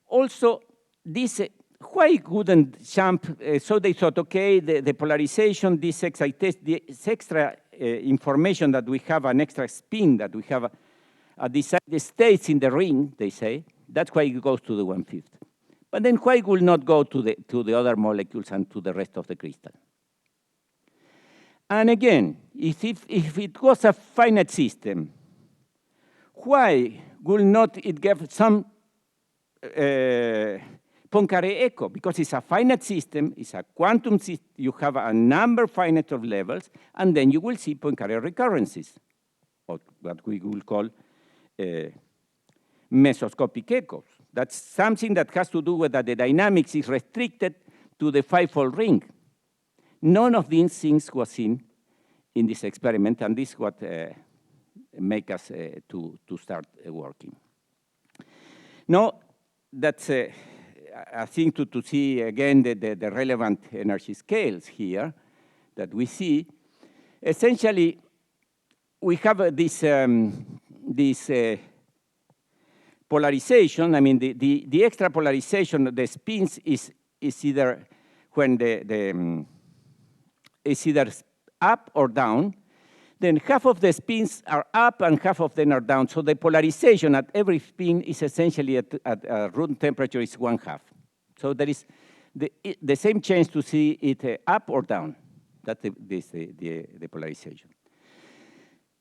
Also, this, why wouldn't jump? So they thought, okay, the polarization, this extra information that we have, an extra spin that we have, the states in the ring, they say, that's why it goes to the 1/5. But then why will not go to the other molecules and to the rest of the crystal? And again, if it was a finite system, why will not it give some Poincaré echo? Because it's a finite system, it's a quantum system, you have a number finite of levels, and then you will see Poincaré recurrences, or what we will call mesoscopic echoes. That's something that has to do with that the dynamics is restricted to the 5-fold ring. None of these things was seen in this experiment, and this is what make us to start working. Now, that's a thing to see again the relevant energy scales here that we see. Essentially, we have this polarization. I mean, the extra polarization of the spins is either when is either up or down. Then half of the spins are up and half of them are down. So the polarization at every spin is essentially at room temperature is 1/2. So there is the same chance to see it up or down. That's the polarization.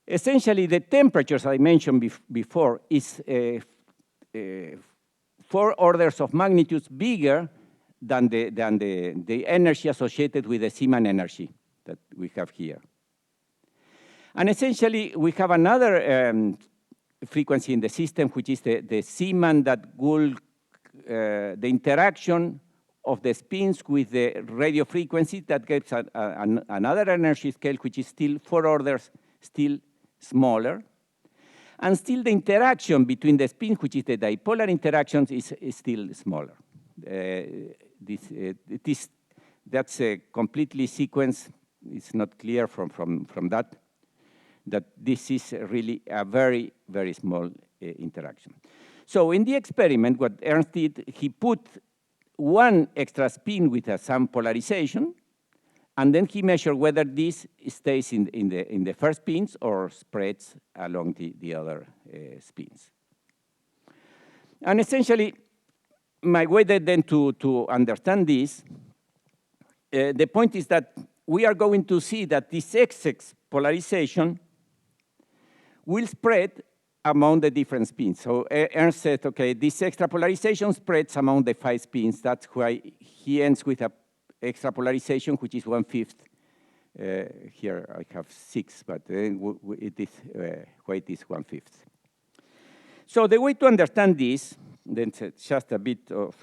Essentially, the temperatures I mentioned before is 4 orders of magnitudes bigger than the energy associated with the Zeeman energy that we have here. And essentially, we have another frequency in the system, which is the Zeeman that will, the interaction of the spins with the radio frequency that gives another energy scale, which is still 4 orders, still smaller. And still the interaction between the spins, which is the dipolar interactions, is still smaller. That's a completely sequence. It's not clear from that this is really a very, very small interaction. So in the experiment, what Ernst did, he put one extra spin with some polarization, and then he measured whether this stays in the first spins or spreads along the other spins. And essentially, my way then to understand this, the point is that we are going to see that this XX polarization will spread among the different spins. So Ernst said, okay, this extra polarization spreads among the 5 spins. That's why he ends with a extra polarization, which is 1/5. Here I have 6, but it is why it is 1/5. So the way to understand this, then just a bit of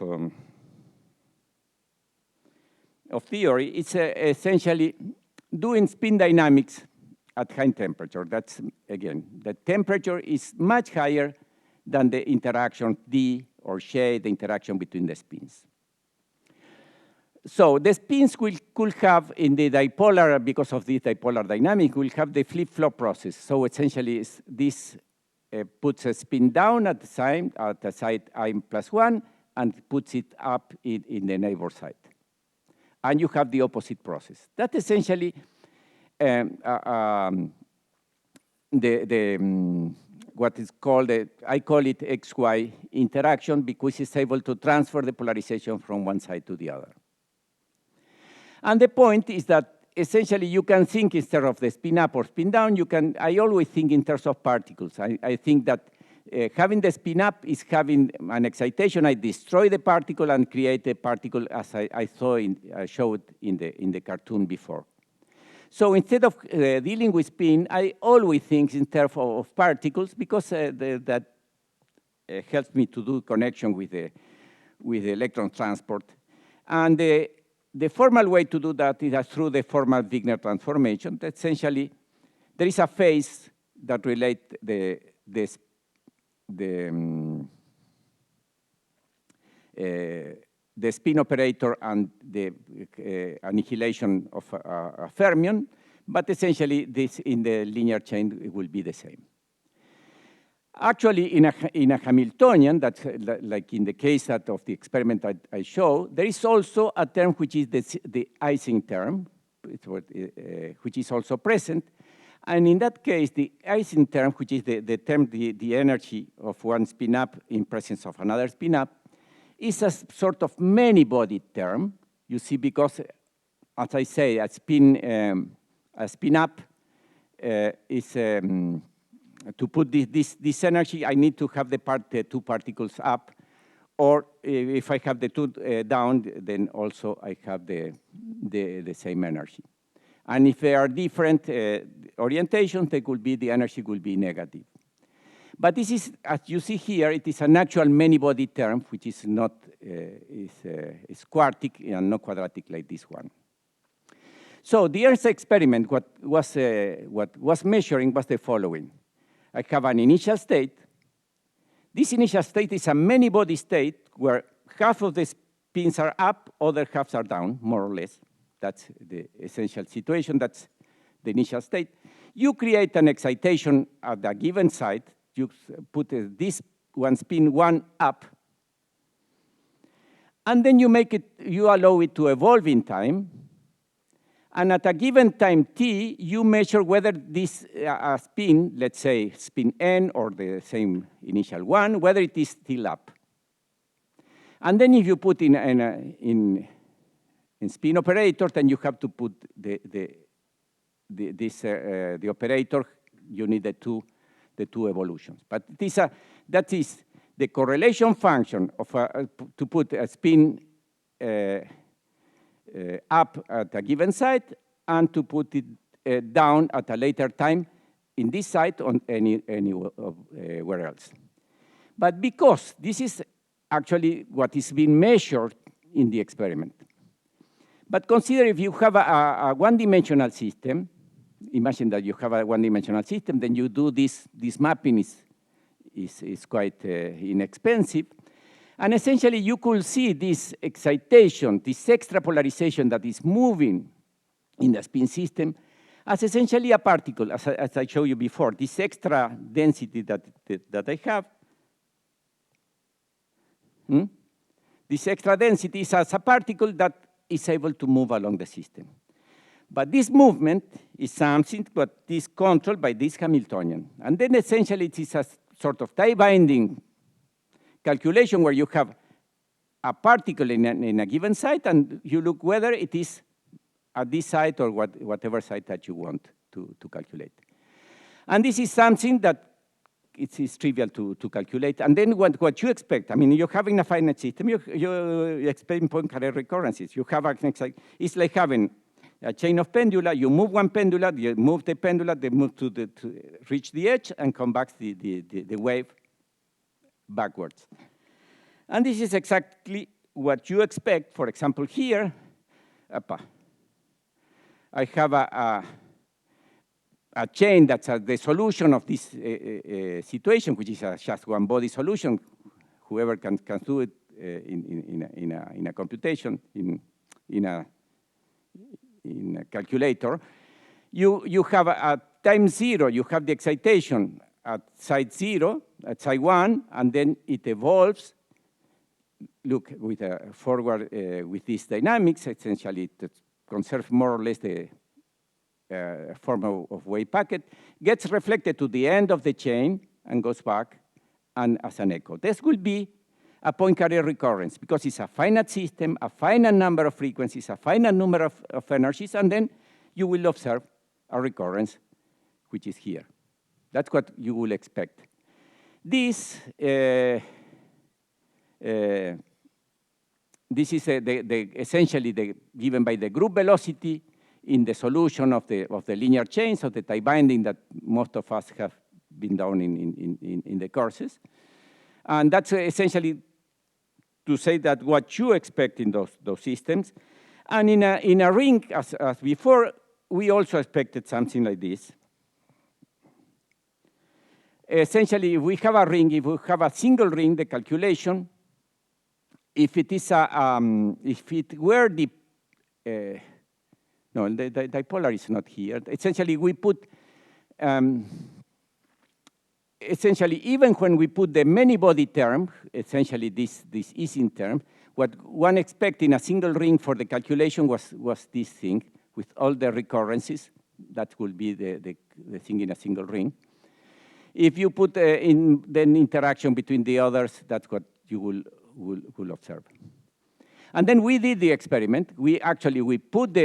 theory, it's essentially doing spin dynamics at high temperature. That's, again, the temperature is much higher than the interaction D or J, the interaction between the spins. So the spins could have in the dipolar, because of this dipolar dynamic, will have the flip-flop process. So essentially, this puts a spin down at the side I+1 and puts it up in the neighbor side. And you have the opposite process. That essentially, the what is called, I call it XY interaction, because it's able to transfer the polarization from one side to the other. And the point is that essentially you can think instead of the spin up or spin down, I always think in terms of particles. I think that having the spin up is having an excitation. I destroy the particle and create a particle as I showed in the cartoon before. So instead of dealing with spin, I always think in terms of particles, because that helps me to do connection with the electron transport. And the formal way to do that is through the formal Wigner transformation. That essentially, there is a phase that relates the spin operator and the annihilation of a fermion, but essentially this in the linear chain it will be the same. Actually, in a Hamiltonian, that's like in the case of the experiment I show, there is also a term which is the Ising term, which is also present. And in that case, the Ising term, which is the term, the energy of one spin up in presence of another spin up, is a sort of many-bodied term, you see, because, as I say, a spin up is, to put this energy, I need to have the two particles up, or if I have the two down, then also I have the same energy. And if there are different orientations, the energy will be negative. But this is, as you see here, it is an actual many-body term, which is not is quartic and not quadratic like this one. So the Ernst experiment, what was measuring was the following. I have an initial state. This initial state is a many-body state where half of the spins are up, other halves are down, more or less. That's the essential situation. That's the initial state. You create an excitation at a given site. You put this one spin one up, and then you allow it to evolve in time. And at a given time t, you measure whether this spin, let's say spin n or the same initial one, whether it is still up. And then if you put in spin operator, then you have to put the operator. You need the two evolutions. But that is the correlation function of to put a spin up at a given site and to put it down at a later time in this site on anywhere else. But because this is actually what is being measured in the experiment. But consider if you have a one-dimensional system, imagine that you have a one-dimensional system, then you do this mapping is quite inexpensive. And essentially, you could see this excitation, this extra polarization that is moving in the spin system as essentially a particle, as I showed you before, this extra density that I have. This extra density is as a particle that is able to move along the system. But this movement is something that is controlled by this Hamiltonian. And then essentially it is a sort of tie-binding calculation where you have a particle in a given site and you look whether it is at this site or whatever site that you want to calculate. And this is something that it is trivial to calculate. And then what you expect, I mean, you're having a finite system, you expect Poincare recurrences. You have it's like having a chain of pendula, you move one pendula, you move the pendula, they move to reach the edge and come back the wave backwards. And this is exactly what you expect. For example, here, I have a chain that's the solution of this situation, which is just one body solution. Whoever can do it in a computation, in a calculator. You have at time zero, you have the excitation at site zero, at site one, and then it evolves. Look, with forward with these dynamics, essentially to conserve more or less the form of wave packet, gets reflected to the end of the chain, and goes back and as an echo. This will be a Poincaré recurrence because it's a finite system, a finite number of frequencies, a finite number of energies, and then you will observe a recurrence, which is here. That's what you will expect. This is essentially given by the group velocity in the solution of the linear chains of the tie binding that most of us have been done in the courses. And that's essentially to say that what you expect in those systems. And in a ring, as before, we also expected something like this. Essentially, if we have a ring, if we have a single ring, the calculation, if it is if it were the no, the dipolar is not here. Essentially, we put essentially even when we put the many-body term, essentially this Ising term, what one expect in a single ring for the calculation was this thing with all the recurrences. That would be the thing in a single ring. If you put in the interaction between the others, that's what you will observe. And then we did the experiment. We put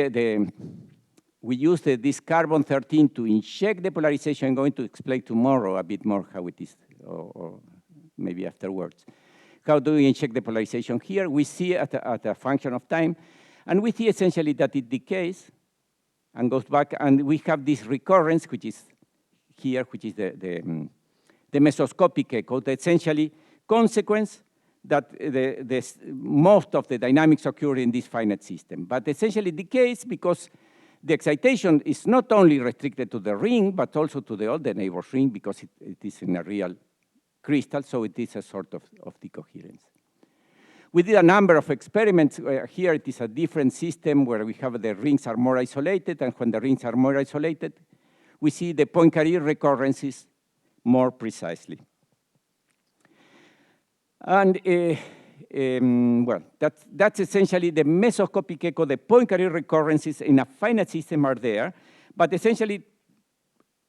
we used this carbon-13 to inject the polarization. I'm going to explain tomorrow a bit more how it is, or maybe afterwards. How do we inject the polarization here? We see at a function of time, and we see essentially that it decays and goes back, and we have this recurrence, which is here, which is the mesoscopic echo, the essentially consequence that most of the dynamics occur in this finite system. But essentially decays because the excitation is not only restricted to the ring, but also to the other neighbor's ring because it is in a real crystal, so it is a sort of decoherence. We did a number of experiments. Here it is a different system where we have the rings are more isolated, and when the rings are more isolated, we see the Poincaré recurrences more precisely. And well, that's essentially the mesoscopic echo. The Poincaré recurrences in a finite system are there, but essentially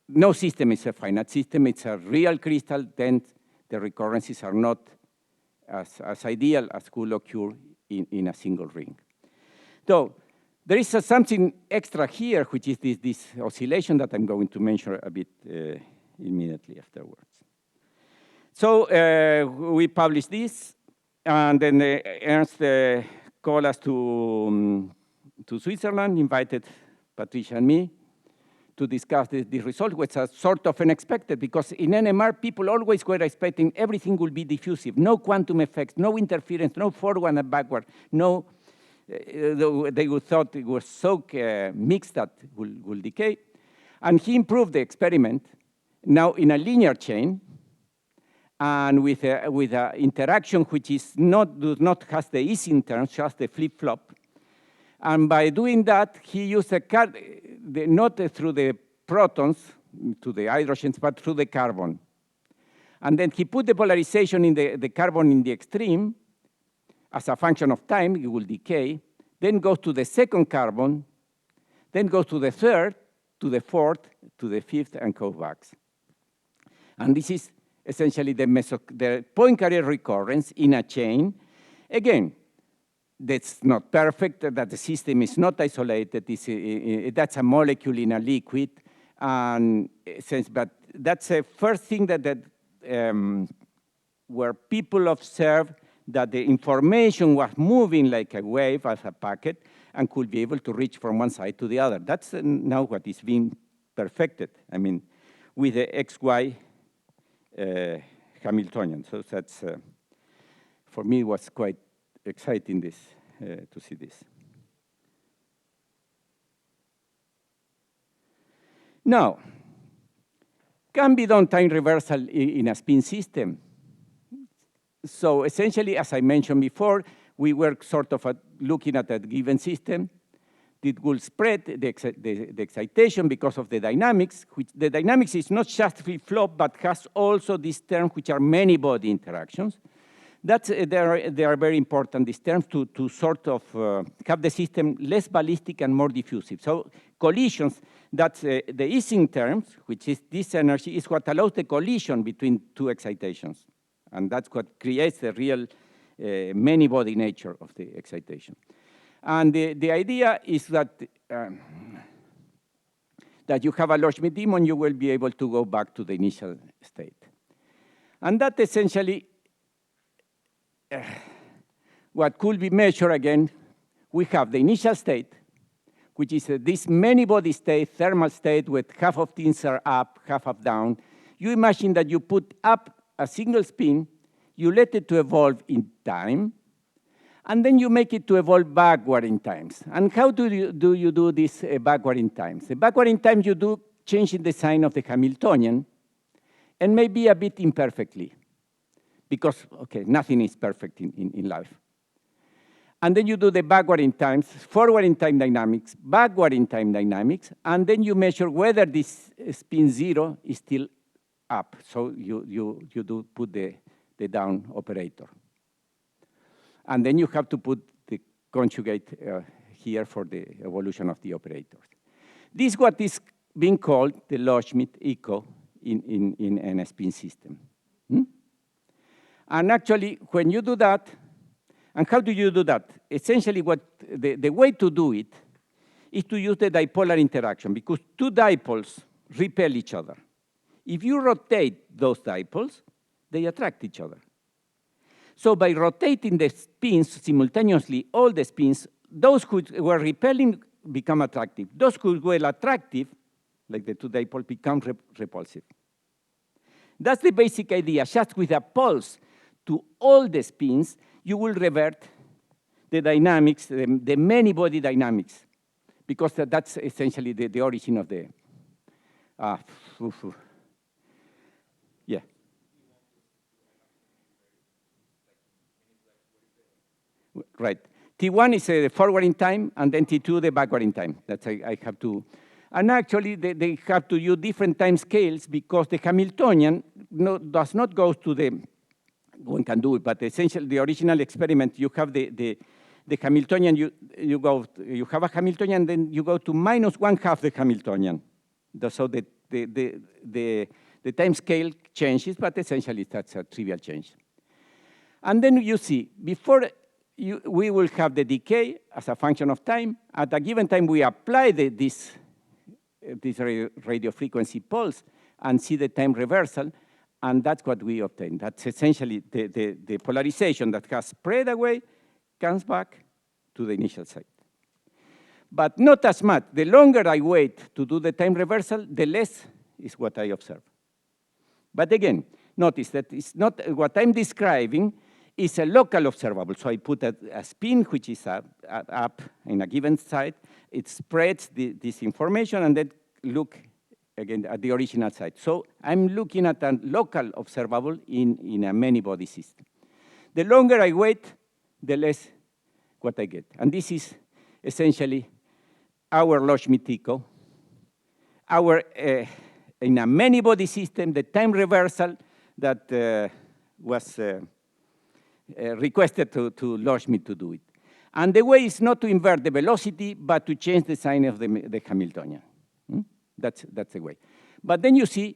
no system is a finite system. It's a real crystal, then the recurrences are not as ideal as could occur in a single ring. So there is something extra here, which is this oscillation that I'm going to mention a bit immediately afterwards. So we published this, and then Ernst called us to Switzerland, invited Patricia and me to discuss this result, which was sort of unexpected, because in NMR, people always were expecting everything will be diffusive, no quantum effects, no interference, no forward and backward, no, they would thought it was so mixed that will decay. And he improved the experiment, now in a linear chain, and with a interaction which does not has the Ising terms, just the flip-flop. And by doing that, he used not through the protons to the hydrogens, but through the carbon. And then he put the polarization in the carbon in the extreme. As a function of time, it will decay, then goes to the second carbon, then goes to the third, to the fourth, to the fifth, and goes back. And this is essentially the Poincaré recurrence in a chain. Again, that's not perfect, that the system is not isolated. That's a molecule in a liquid. But that's the first thing where people observe that the information was moving like a wave as a packet and could be able to reach from one side to the other. That's now what is being perfected, I mean, with the XY Hamiltonian. So that's, for me, was quite exciting to see this. Now, can be done time reversal in a spin system. So essentially, as I mentioned before, we were sort of looking at a given system. It will spread the excitation because of the dynamics, which the dynamics is not just flip-flop, but has also this term, which are many-body interactions. That's, they are very important, these terms, to sort of have the system less ballistic and more diffusive. So collisions, that's the Ising terms, which is this energy, is what allows the collision between two excitations. And that's what creates the real many-body nature of the excitation. And the idea is that that you have a Loschmidt demon, you will be able to go back to the initial state. And that essentially, what could be measured again, we have the initial state, which is this many-body state, thermal state, with half of things are up, half of down. You imagine that you put up a single spin, you let it to evolve in time, and then you make it to evolve backward in times. And how do you do this backward in times? The backward in time you do changing the sign of the Hamiltonian, and maybe a bit imperfectly, because, okay, nothing is perfect in life. And then you do the backward in times, forward in time dynamics, backward in time dynamics, and then you measure whether this spin 0 is still up. So you do put the down operator. And then you have to put the conjugate here for the evolution of the operators. This is what is being called the Loschmidt echo in a spin system. And actually, when you do that, and how do you do that? Essentially, what the way to do it is to use the dipolar interaction, because two dipoles repel each other. If you rotate those dipoles, they attract each other. So by rotating the spins simultaneously, all the spins, those who were repelling become attractive. Those who were attractive, like the two dipoles, become repulsive. That's the basic idea. Just with a pulse to all the spins, you will revert the dynamics, the many-body dynamics, because that's essentially the origin of the... Yeah. Right. T1 is the forward in time, and then T2 the backward in time. That's I have to... And actually, they have to use different time scales because the Hamiltonian does not go to the... One can do it, but essentially, the original experiment, you have the Hamiltonian, you have a Hamiltonian, then you go to -1/2 the Hamiltonian. So the time scale changes, but essentially that's a trivial change. And then you see, before we will have the decay as a function of time. At a given time, we apply this radio frequency pulse and see the time reversal, and that's what we obtain. That's essentially the polarization that has spread away comes back to the initial site. But not as much. The longer I wait to do the time reversal, the less is what I observe. But again, notice that it's not what I'm describing is a local observable. So I put a spin which is up in a given site. It spreads this information and then look again at the original site. So I'm looking at a local observable in a many-body system. The longer I wait, the less what I get. And this is essentially our Loschmidt echo. In a many-body system, the time reversal that was requested to Loschmidt to do it. And the way is not to invert the velocity, but to change the sign of the Hamiltonian. That's the way. But then you see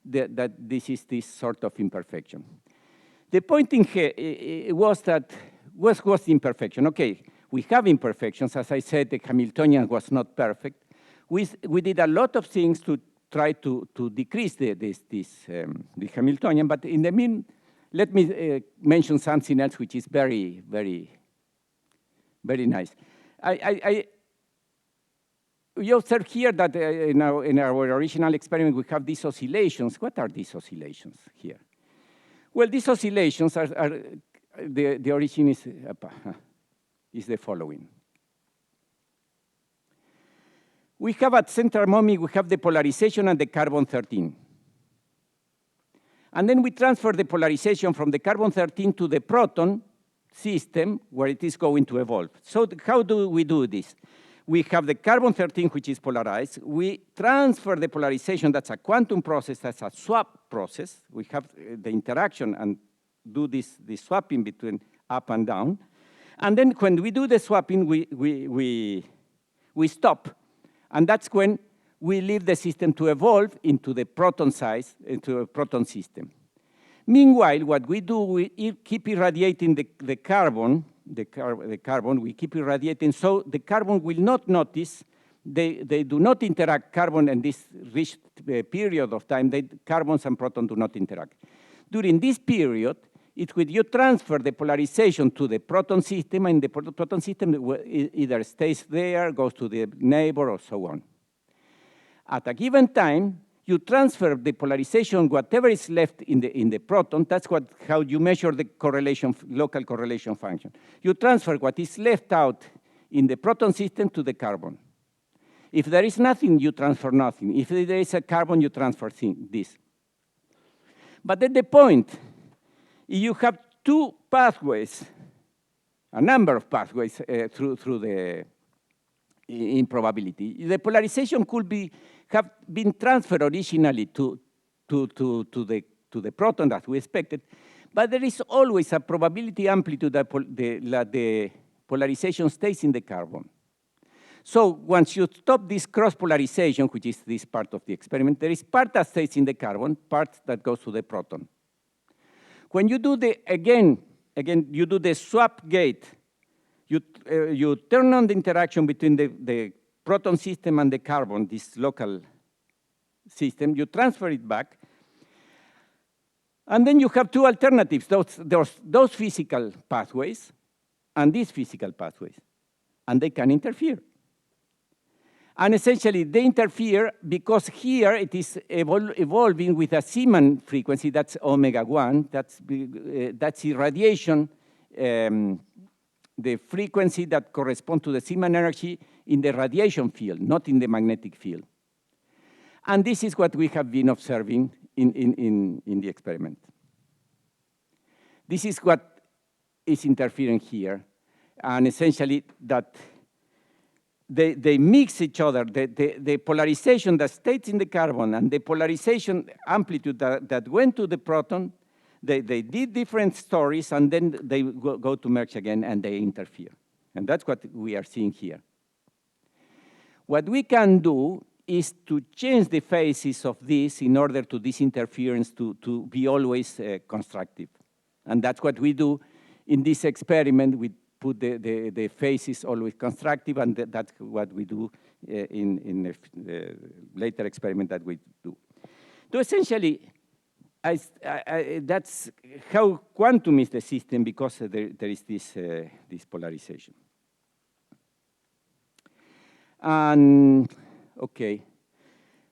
that this is this sort of imperfection. The point in here was that, what was the imperfection? Okay, we have imperfections. As I said, the Hamiltonian was not perfect. We did a lot of things to try to decrease the Hamiltonian, but in the mean, let me mention something else which is very, very, very nice. We observe here that in our original experiment we have these oscillations. What are these oscillations here? Well, these oscillations are the origin is the following. We have at center MOMI, we have the polarization and the carbon-13. And then we transfer the polarization from the carbon-13 to the proton system where it is going to evolve. So how do we do this? We have the carbon-13, which is polarized. We transfer the polarization. That's a quantum process. That's a swap process. We have the interaction, and do this swapping between up and down. And then when we do the swapping, we stop. And that's when we leave the system to evolve into the proton size, into a proton system. Meanwhile, what we do, we keep irradiating the carbon, we keep irradiating, so the carbon will not notice, they do not interact, carbon and this rich period of time, carbons and protons do not interact. During this period, when you transfer the polarization to the proton system, and the proton system either stays there, goes to the neighbor, or so on. At a given time, you transfer the polarization, whatever is left in the proton, that's how you measure the correlation, local correlation function. You transfer what is left out in the proton system to the carbon. If there is nothing, you transfer nothing. If there is a carbon, you transfer this. But at the point, you have two pathways, a number of pathways through the improbability. The polarization could have been transferred originally to the proton that we expected, but there is always a probability amplitude that the polarization stays in the carbon. So once you stop this cross-polarization, which is this part of the experiment, there is part that stays in the carbon, part that goes to the proton. When you do again, you do the swap gate, you turn on the interaction between the proton system and the carbon, this local system, you transfer it back, and then you have two alternatives, those physical pathways and these physical pathways, and they can interfere. And essentially, they interfere because here it is evolving with a Zeeman frequency, that's omega-1, that's irradiation, the frequency that corresponds to the Zeeman energy in the radiation field, not in the magnetic field. And this is what we have been observing in the experiment. This is what is interfering here, and essentially that they mix each other. The polarization that stays in the carbon and the polarization amplitude that went to the proton, they did different stories, and then they go to merge again, and they interfere. And that's what we are seeing here. What we can do is to change the phases of this in order to this interference to be always constructive. And that's what we do in this experiment. We put the phases always constructive, and that's what we do in the later experiment that we do. So essentially, that's how quantum is the system, because there is this polarization. And okay,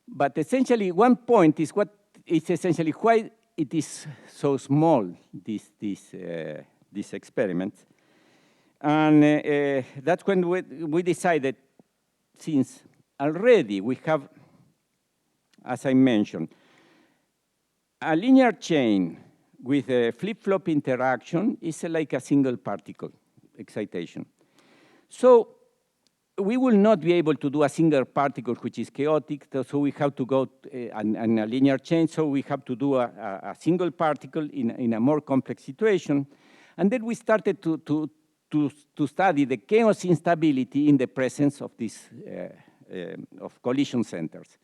but essentially one point is what is essentially why it is so small, this experiment. And that's when we decided, since already we have, as I mentioned, a linear chain with a flip-flop interaction is like a single particle excitation. So we will not be able to do a single particle which is chaotic, so we have to go in a linear chain, so we have to do a single particle in a more complex situation. And then we started to study the chaos instability in the presence of this of collision centers.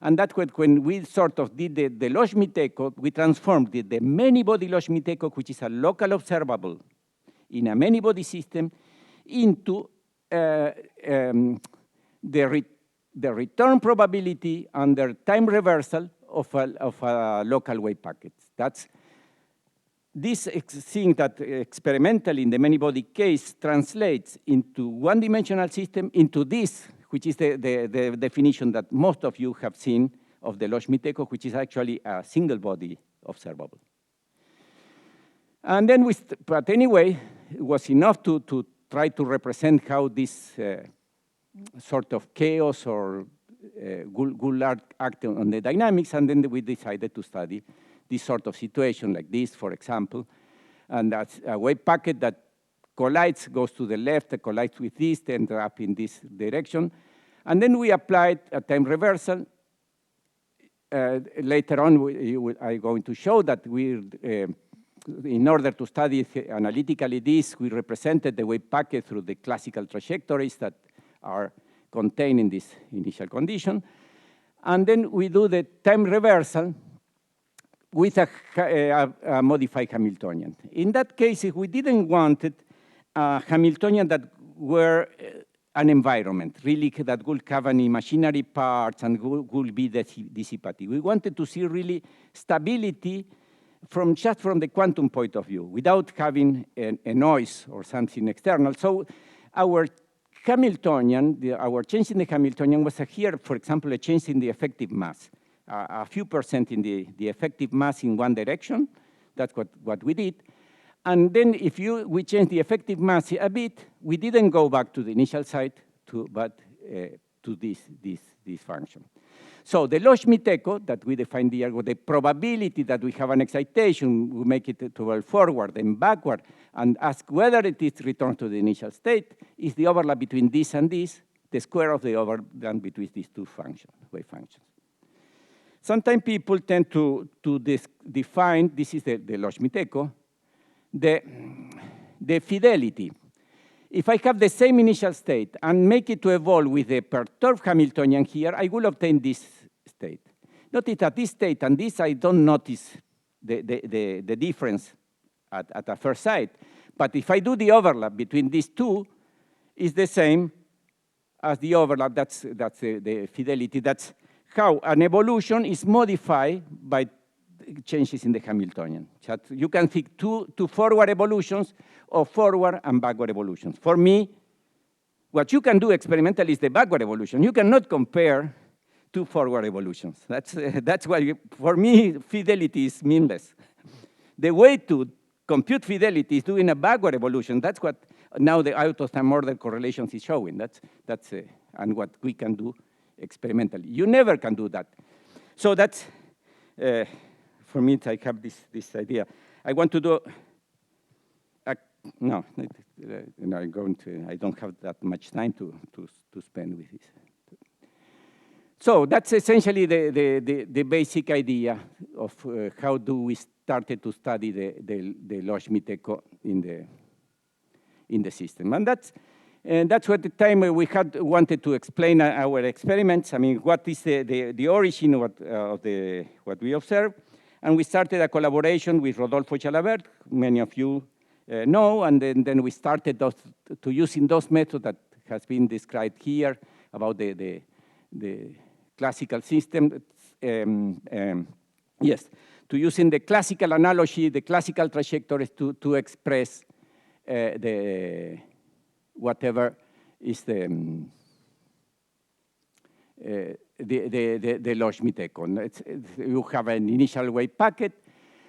And that's when we sort of did the Loschmidt echo, we transformed the many-body Loschmidt echo, which is a local observable in a many-body system, into the return probability under time reversal of a local wave packet. That's this thing that experimentally in the many-body case translates into one-dimensional system, into this, which is the definition that most of you have seen of the Loschmidt echo, which is actually a single-body observable. And then but anyway, it was enough to try to represent how this sort of chaos or will act on the dynamics, and then we decided to study this sort of situation like this, for example, and that's a wave packet that collides, goes to the left, collides with this, ends up in this direction. And then we applied a time reversal. Later on, I'm going to show that we're in order to study analytically this, we represented the wave packet through the classical trajectories that are contained in this initial condition. And then we do the time reversal with a modified Hamiltonian. In that case, if we didn't want it, a Hamiltonian that were an environment, really that would have any imaginary parts and would be dissipative. We wanted to see really stability just from the quantum point of view, without having a noise or something external. So our Hamiltonian, our change in the Hamiltonian was here, for example, a change in the effective mass, a few percent in the effective mass in one direction. That's what we did. And then if we change the effective mass a bit, we didn't go back to the initial site, but to this function. So the Loschmidt echo that we defined here, with the probability that we have an excitation, we make it to forward and backward, and ask whether it is returned to the initial state, is the overlap between this and this, the square of the overlap between these two wave functions. Sometimes people tend to define, this is the Loschmidt echo, the fidelity. If I have the same initial state and make it to evolve with the perturbed Hamiltonian here, I will obtain this state. Notice that this state and this, I don't notice the difference at the first sight. But if I do the overlap between these two, it's the same as the overlap. That's the fidelity. That's how an evolution is modified by changes in the Hamiltonian. So you can think two forward evolutions or forward and backward evolutions. For me, what you can do experimentally is the backward evolution. You cannot compare two forward evolutions. That's why, for me, fidelity is meaningless. The way to compute fidelity is doing a backward evolution. That's what now the out-of-time order correlations is showing. And what we can do experimentally. You never can do that. So that's, for me, I have this idea. I want to do, no, I don't have that much time to spend with this. So that's essentially the basic idea of how do we started to study the Loschmidt echo in the system. And that's what the time we had wanted to explain our experiments. I mean, what is the origin of what we observed? And we started a collaboration with Rodolfo Chalabert, many of you know, and then we started to using those methods that has been described here about the classical system. Yes, to using the classical analogy, the classical trajectories to express whatever is the Loschmidt echo. You have an initial wave packet,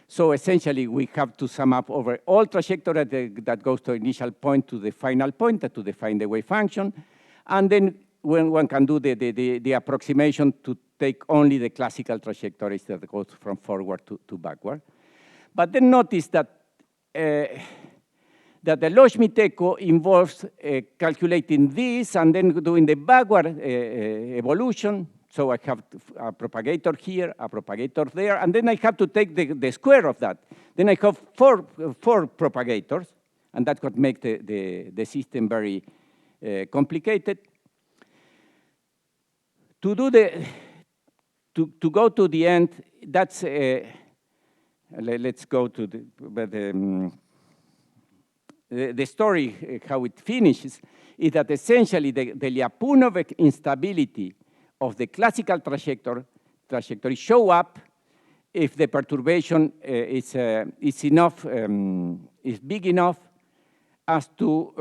so essentially we have to sum up over all trajectory that goes to initial point to the final point to define the wave function, and then when one can do the approximation to take only the classical trajectories that goes from forward to backward. But then notice that the Loschmidt echo involves calculating this and then doing the backward evolution. So I have a propagator here, a propagator there, and then I have to take the square of that. Then I have four propagators, and that's what makes the system very complicated. To go to the end, that's let's go to the story, how it finishes, is that essentially the Lyapunov instability of the classical trajectory show up if the perturbation is enough, is big enough as to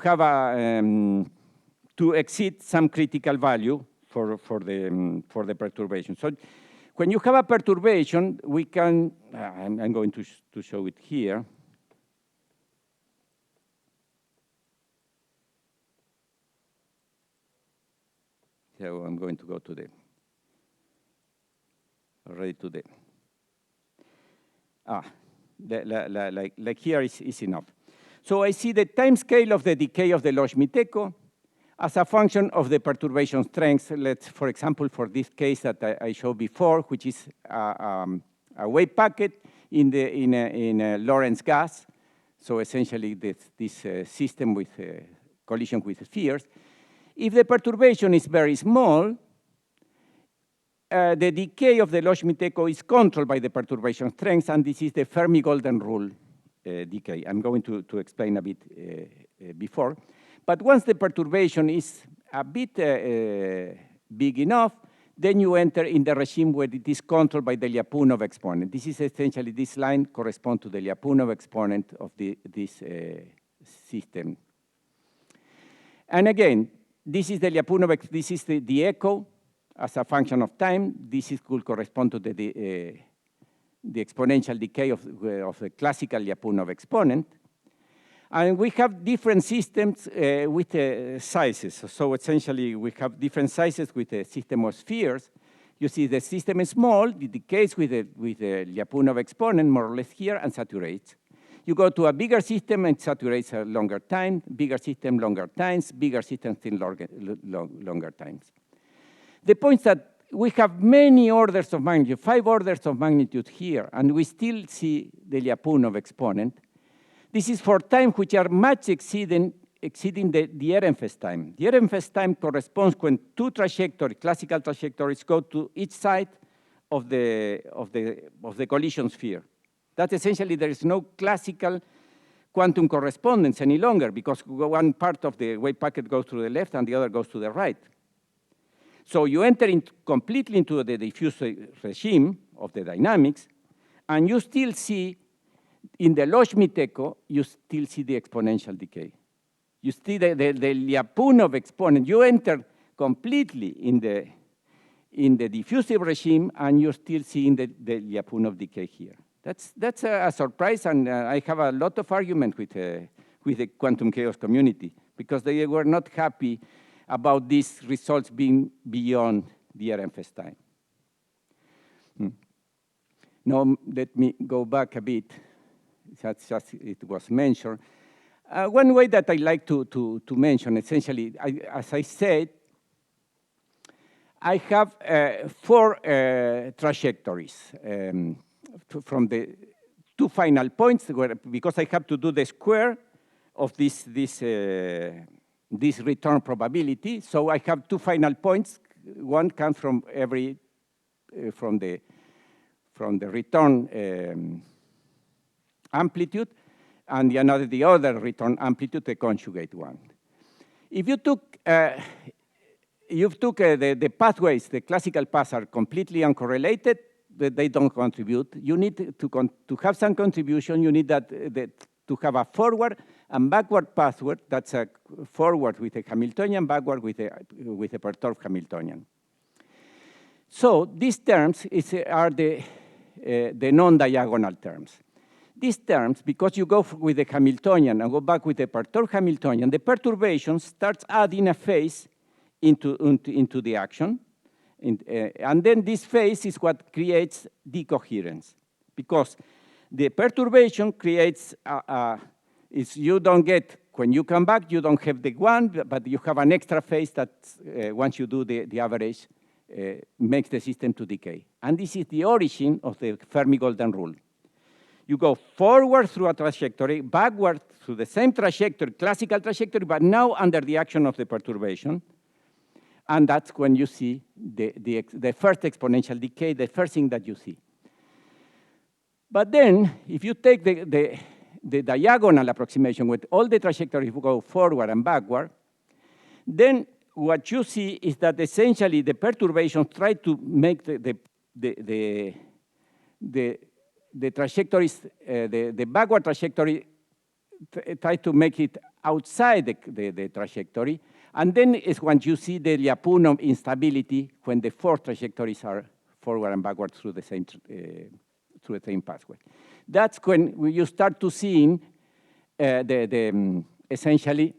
have to exceed some critical value for the perturbation. So when you have a perturbation, we can, I'm going to show it here. So I'm going to go to like here is enough. So I see the time scale of the decay of the Loschmidt echo as a function of the perturbation strength. Let's, for example, for this case that I showed before, which is a a wave packet in a Lorentz gas. So essentially, this system with collision with spheres. If the perturbation is very small, the decay of the Loschmidt echo is controlled by the perturbation strength, and this is the Fermi-Golden rule decay. I'm going to explain a bit before. But once the perturbation is a bit big enough, then you enter in the regime where it is controlled by the Lyapunov exponent. This is essentially, this line corresponds to the Lyapunov exponent of this system. And again, this is the Lyapunov, this is the echo as a function of time. This could correspond to the exponential decay of the classical Lyapunov exponent. And we have different systems with sizes. So essentially, we have different sizes with a system of spheres. You see the system is small, it decays with the Lyapunov exponent, more or less here, and saturates. You go to a bigger system, and it saturates a longer time, bigger system, longer times, bigger system, still longer times. The point is that we have many orders of magnitude, 5 orders of magnitude here, and we still see the Lyapunov exponent. This is for time which are much exceeding the Ehrenfest time. The Ehrenfest time corresponds when 2 trajectories, classical trajectories, go to each side of the collision sphere. That essentially there is no classical quantum correspondence any longer, because one part of the wave packet goes to the left and the other goes to the right. So you enter completely into the diffuse regime of the dynamics, and you still see, in the Loschmidt echo, you still see the exponential decay. You see the Lyapunov exponent. You enter completely in the diffusive regime, and you're still seeing the Lyapunov decay here. That's a surprise, and I have a lot of argument with the quantum chaos community, because they were not happy about these results being beyond the Ehrenfest time. Now, let me go back a bit. That's just, it was mentioned. One way that I like to mention, essentially, as I said, I have 4 trajectories from the 2 final points, because I have to do the square of this return probability. So I have 2 final points. One comes from from the return amplitude, and the other return amplitude, the conjugate one. If you took the pathways, the classical paths are completely uncorrelated, they don't contribute. You need to have some contribution. You need to have a forward and backward pathway. That's a forward with a Hamiltonian, backward with a perturbed Hamiltonian. So these terms are the non-diagonal terms. These terms, because you go with the Hamiltonian and go back with the perturbed Hamiltonian, the perturbation starts adding a phase into the action. And then this phase is what creates decoherence, because the perturbation creates you don't get, when you come back, you don't have the one, but you have an extra phase that once you do the average, makes the system to decay. And this is the origin of the Fermi-Golden rule. You go forward through a trajectory, backward through the same trajectory, classical trajectory, but now under the action of the perturbation. And that's when you see the first exponential decay, the first thing that you see. But then, if you take the diagonal approximation with all the trajectories go forward and backward, then what you see is that essentially the perturbations try to make the trajectories, the backward trajectory, try to make it outside the trajectory. And then is when you see the Lyapunov instability when the 4 trajectories are forward and backward through the same pathway. That's when you start to seeing essentially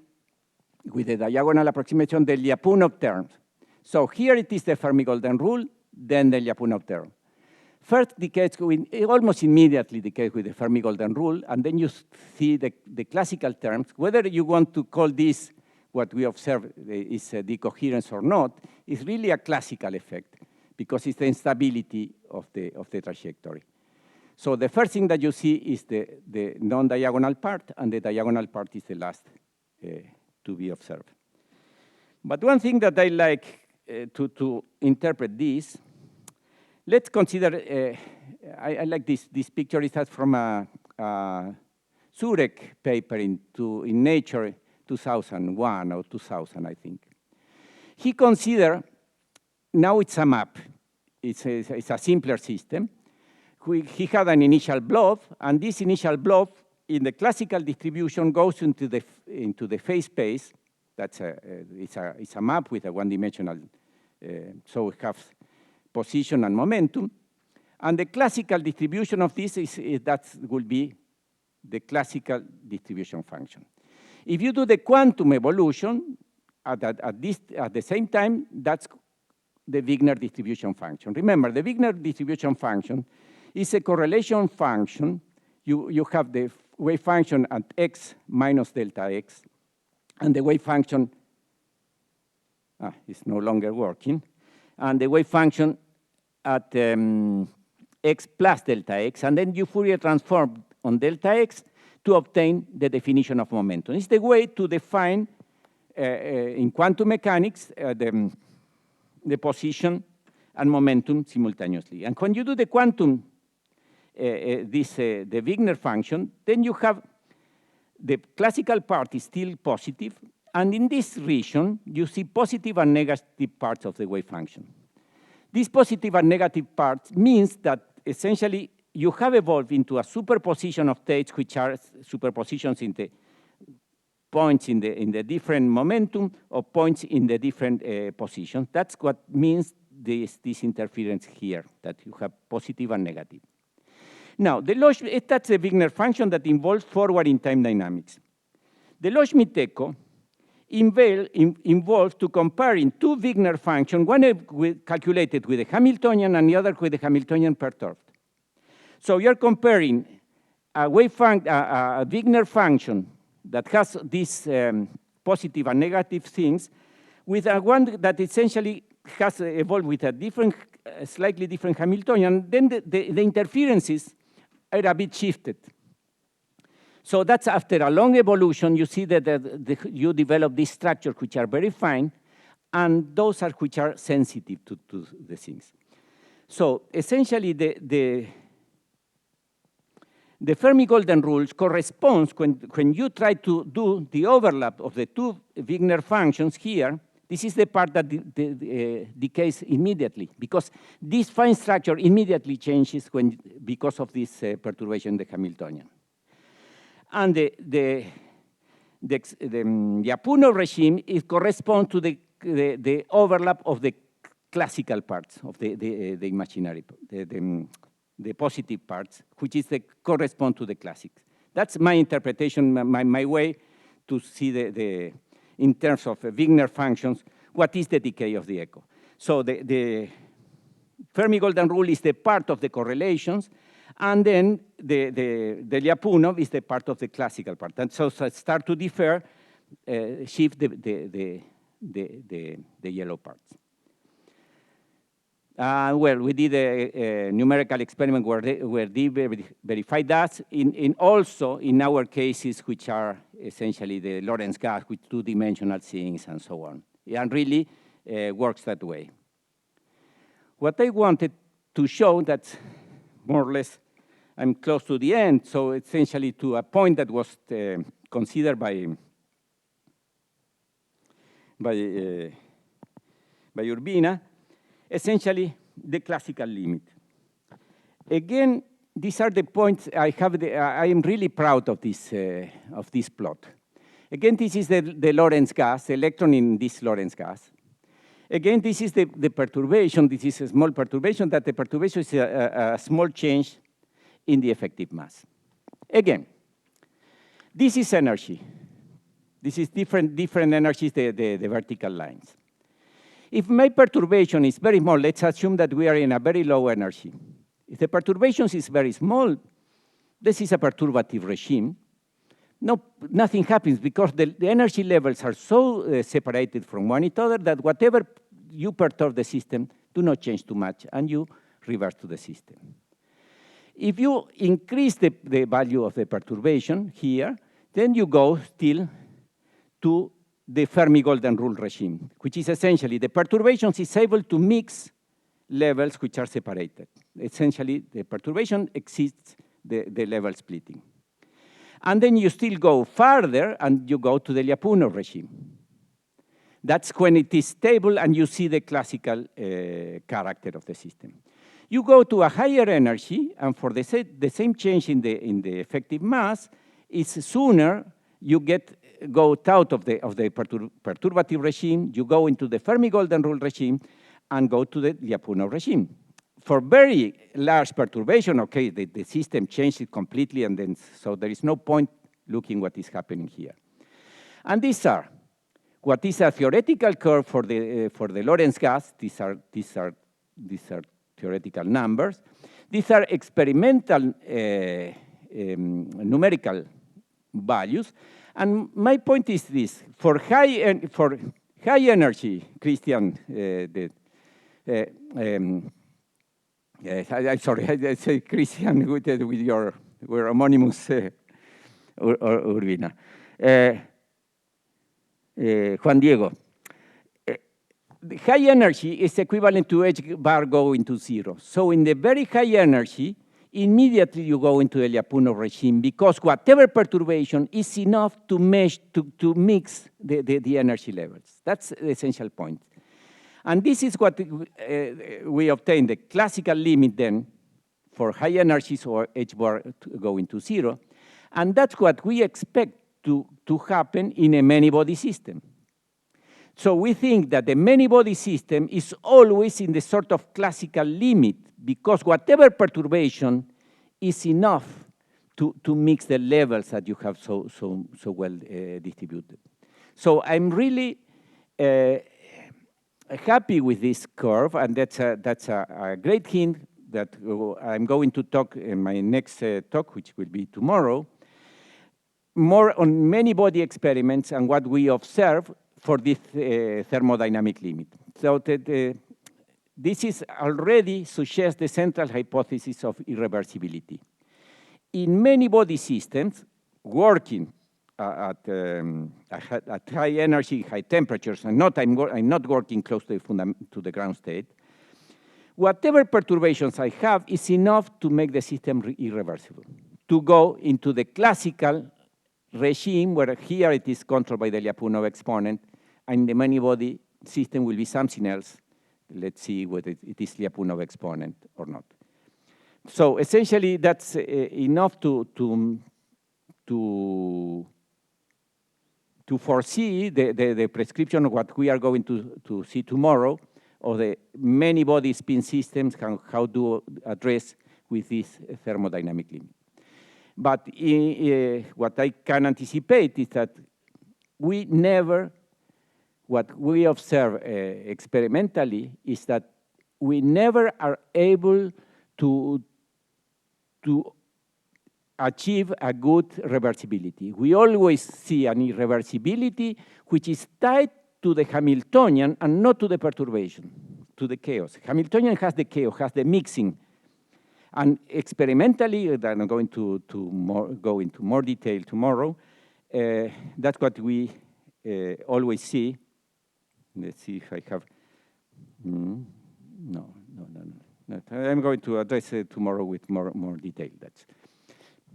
with the diagonal approximation, the Lyapunov terms. So here it is the Fermi-Golden rule, then the Lyapunov term. First decays, almost immediately decays with the Fermi-Golden rule, and then you see the classical terms. Whether you want to call this what we observe is a decoherence or not, is really a classical effect, because it's the instability of the trajectory. So the first thing that you see is the non-diagonal part, and the diagonal part is the last to be observed. But one thing that I like to interpret this, let's consider, I like this picture. It has from a Zurek paper in Nature 2001 or 2000, I think. He considered, now it's a map. It's a simpler system. He had an initial blob, and this initial blob in the classical distribution goes into the phase space. That's it's a map with a one-dimensional, so it has position and momentum. And the classical distribution of this that will be the classical distribution function. If you do the quantum evolution at the same time, that's the Wigner distribution function. Remember, the Wigner distribution function is a correlation function. You have the wave function at x minus delta x, and the wave function is no longer working, and the wave function at x plus delta x, and then you Fourier transform on delta x to obtain the definition of momentum. It's the way to define, in quantum mechanics, the position and momentum simultaneously. And when you do the quantum, the Wigner function, then you have the classical part is still positive, and in this region, you see positive and negative parts of the wave function. These positive and negative parts means that essentially you have evolved into a superposition of states, which are superpositions in the points in the different momentum or points in the different positions. That's what means this interference here, that you have positive and negative. Now, that's a Wigner function that involves forward in time dynamics. The Loschmidt echo involves to comparing two Wigner functions, one calculated with the Hamiltonian and the other with the Hamiltonian perturbed. So you're comparing a Wigner function that has these positive and negative things with a one that essentially has evolved with a different, slightly different Hamiltonian. Then the interferences are a bit shifted. So that's after a long evolution, you see that you develop these structures which are very fine, and those are which are sensitive to the things. So essentially, the Fermi-Golden rules corresponds when you try to do the overlap of the two Wigner functions here. This is the part that decays immediately, because this fine structure immediately changes because of this perturbation in the Hamiltonian. And the Lyapunov regime, it corresponds to the overlap of the classical parts of the imaginary, the positive parts, which is correspond to the classics. That's my interpretation, my way to see in terms of Wigner functions, what is the decay of the echo. So the Fermi-Golden rule is the part of the correlations, and then the Lyapunov is the part of the classical part. And so start to differ, shift the yellow parts. Well, we did a numerical experiment where they verified that. Also in our cases, which are essentially the Lorentz gas with two-dimensional things and so on. And really works that way. What I wanted to show, that more or less I'm close to the end, so essentially to a point that was considered by Urbina, essentially the classical limit. Again, these are the points I have. I am really proud of this plot. Again, this is the Lorentz gas, the electron in this Lorentz gas. Again, this is the perturbation. This is a small perturbation. That the perturbation is a small change in the effective mass. Again, this is energy. This is different energies, the vertical lines. If my perturbation is very small, let's assume that we are in a very low energy. If the perturbation is very small, this is a perturbative regime. No, nothing happens because the energy levels are so separated from one another that whatever you perturb the system do not change too much, and you reverse to the system. If you increase the value of the perturbation here, then you go still to the Fermi-Golden rule regime, which is essentially the perturbations is able to mix levels which are separated. Essentially, the perturbation exceeds the level splitting. And then you still go further and you go to the Lyapunov regime. That's when it is stable and you see the classical character of the system. You go to a higher energy, and for the same change in the effective mass, is sooner you go out of the perturbative regime, you go into the Fermi-Golden rule regime, and go to the Lyapunov regime. For very large perturbation, okay, the system changes completely, and then so there is no point looking what is happening here. And these are what is a theoretical curve for the Lorentz gas. These are theoretical numbers. These are experimental numerical values. And my point is this: for high energy, Christian, I'm sorry, I say Christian with your homonymous Urbina. Juan Diego. The high energy is equivalent to H bar going to 0. So in the very high energy, immediately you go into the Lyapunov regime, because whatever perturbation is enough to mix the energy levels. That's the essential point. And this is what we obtain, the classical limit then for high energies or H bar going to 0. And that's what we expect to happen in a many-body system. So we think that the many-body system is always in the sort of classical limit, because whatever perturbation is enough to mix the levels that you have so well distributed. So I'm really happy with this curve, and that's a great hint that I'm going to talk in my next talk, which will be tomorrow, more on many-body experiments and what we observe for this thermodynamic limit. So this is already suggests the central hypothesis of irreversibility. In many body systems working at high energy, high temperatures, and I'm not working close to the ground state, whatever perturbations I have is enough to make the system irreversible, to go into the classical regime where here it is controlled by the Lyapunov exponent, and the many-body system will be something else. Let's see whether it is Lyapunov exponent or not. So essentially, that's enough to foresee the prescription of what we are going to see tomorrow, of the many-body spin systems, how to address with this thermodynamic limit. But what I can anticipate is that what we observe experimentally is that we never are able to achieve a good reversibility. We always see an irreversibility which is tied to the Hamiltonian and not to the perturbation, to the chaos. Hamiltonian has the chaos, has the mixing. And experimentally, I'm going to go into more detail tomorrow, that's what we always see. Let's see if I have, no. I'm going to address it tomorrow with more detail.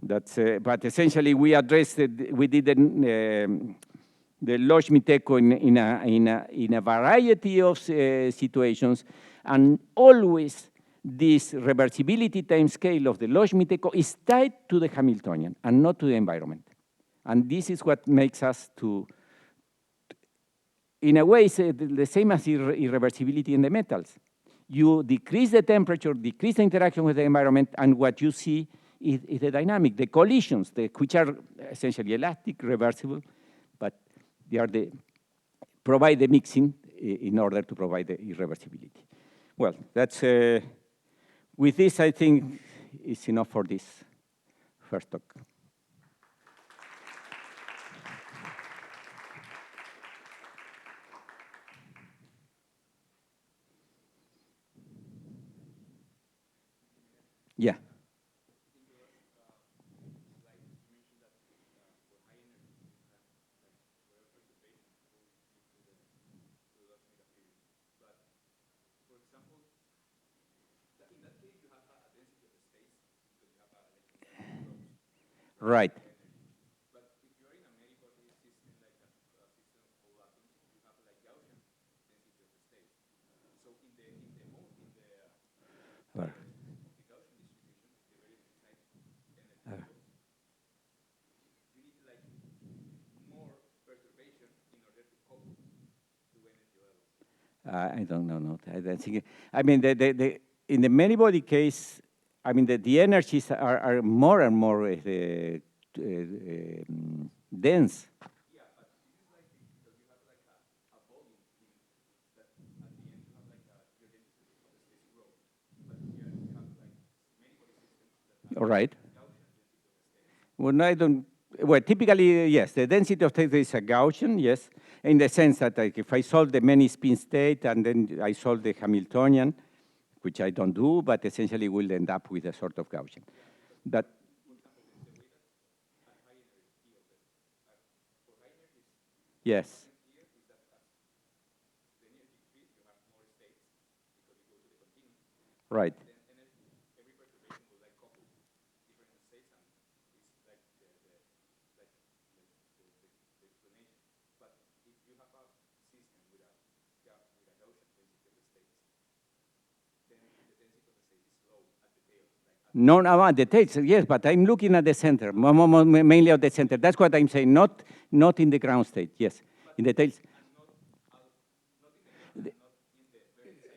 But essentially we addressed it, we did the Loschmidt echo in a variety of situations, and always this reversibility time scale of the Loschmidt echo is tied to the Hamiltonian and not to the environment. And this is what makes us in a way, it's the same as irreversibility in the metals. You decrease the temperature, decrease the interaction with the environment, and what you see is the dynamic, the collisions, which are essentially elastic, reversible, but they provide the mixing in order to provide the irreversibility. Well, that's, with this, I think it's enough for this first talk. Yeah. Right. Right. I don't know. No, I don't think. I mean, in the many body case, I mean, the energies are more and more dense. All right. Well, I don't. Well, typically, yes, the density of state is a Gaussian, yes, in the sense that like, if I solve the many spin state and then I solve the Hamiltonian, which I don't do, but essentially will end up with a sort of Gaussian. But yes. Right. No, no, the tails, yes, but I'm looking at the center, mainly at the center. That's what I'm saying, not in the ground state, yes, in the tails.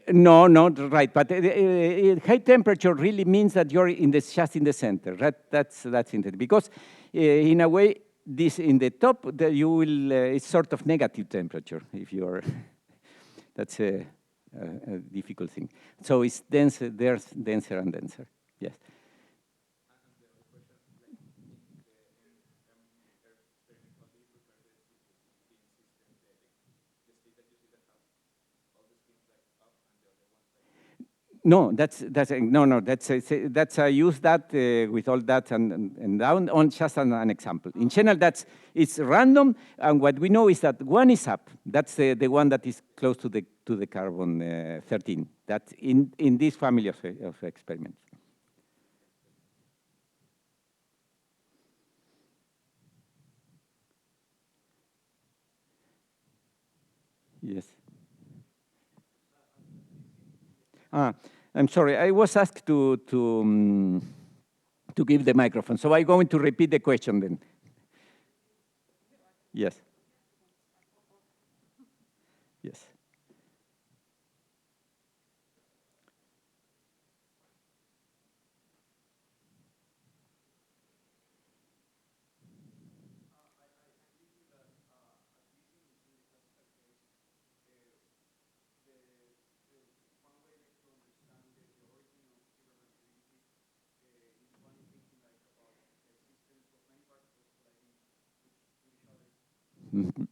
No, not right, but high temperature really means that you're just in the center. That's interesting, because in a way, this in the top, you will, it's sort of negative temperature if you're, that's a difficult thing. So it's denser, there's denser and denser, yes. No, that's I use that with all that and down on just an example. In general, it's random, and what we know is that one is up. That's the one that is close to the carbon 13. That's in this family of experiments. Yes. I'm sorry. I was asked to give the microphone, so I'm going to repeat the question then. Yes. Yes. Mm-hmm.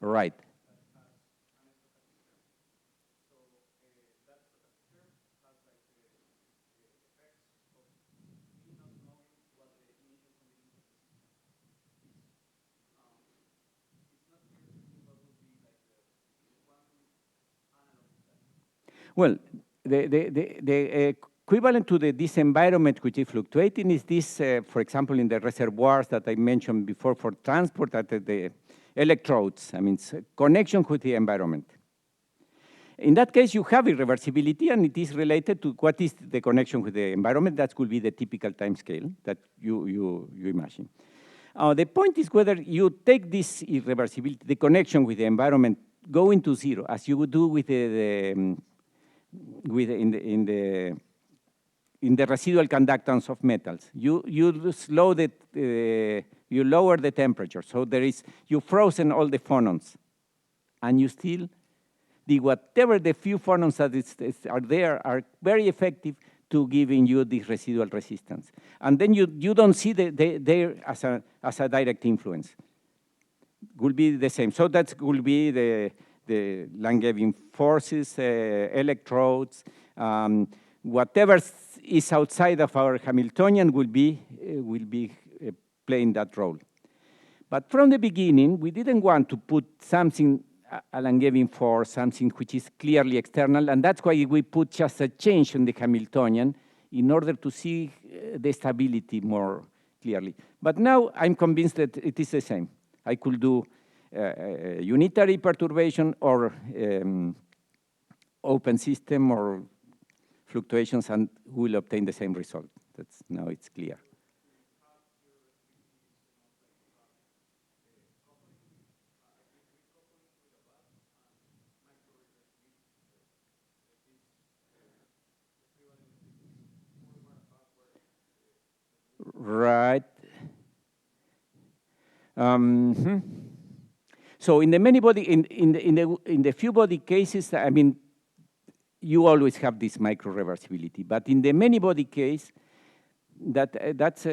Right. Well, the equivalent to this environment which is fluctuating is this, for example, in the reservoirs that I mentioned before for transport at the electrodes. I mean, connection with the environment. In that case, you have irreversibility, and it is related to what is the connection with the environment. That could be the typical time scale that you imagine. The point is whether you take this irreversibility, the connection with the environment, go into zero, as you would do with in the residual conductance of metals. You lower the temperature, so you frozen all the phonons, and you still whatever the few phonons that are there are very effective to giving you this residual resistance, and then you don't see there as a direct influence. Will be the same. So that will be the Langevin forces, electrodes, whatever is outside of our Hamiltonian will be playing that role. But from the beginning, we didn't want to put something, a Langevin force, something which is clearly external, and that's why we put just a change in the Hamiltonian in order to see the stability more clearly. But now I'm convinced that it is the same. I could do unitary perturbation or open system or fluctuations, and will obtain the same result. That's now it's clear. Right. So in the many body, in the few body cases, I mean, you always have this micro-reversibility. But in the many body case, that's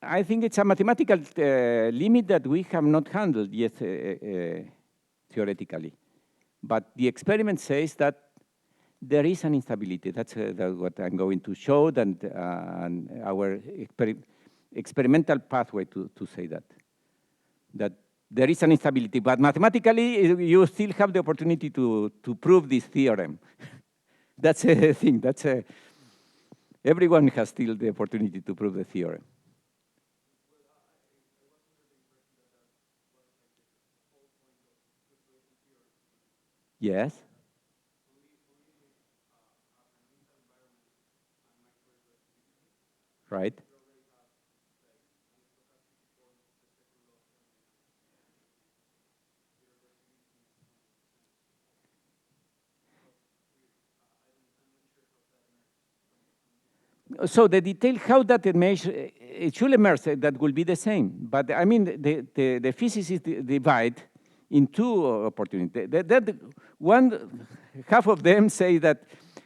I think it's a mathematical limit that we have not handled yet theoretically. But the experiment says that there is an instability. That's what I'm going to show, and our experimental pathway to say that there is an instability. But mathematically, you still have the opportunity to prove this theorem. That's a thing. Everyone has still the opportunity to prove the theorem. Yes. Right. So the detail how that emerge, it should emerge that will be the same. But I mean, the physicists divide in two opportunities. One half of them say that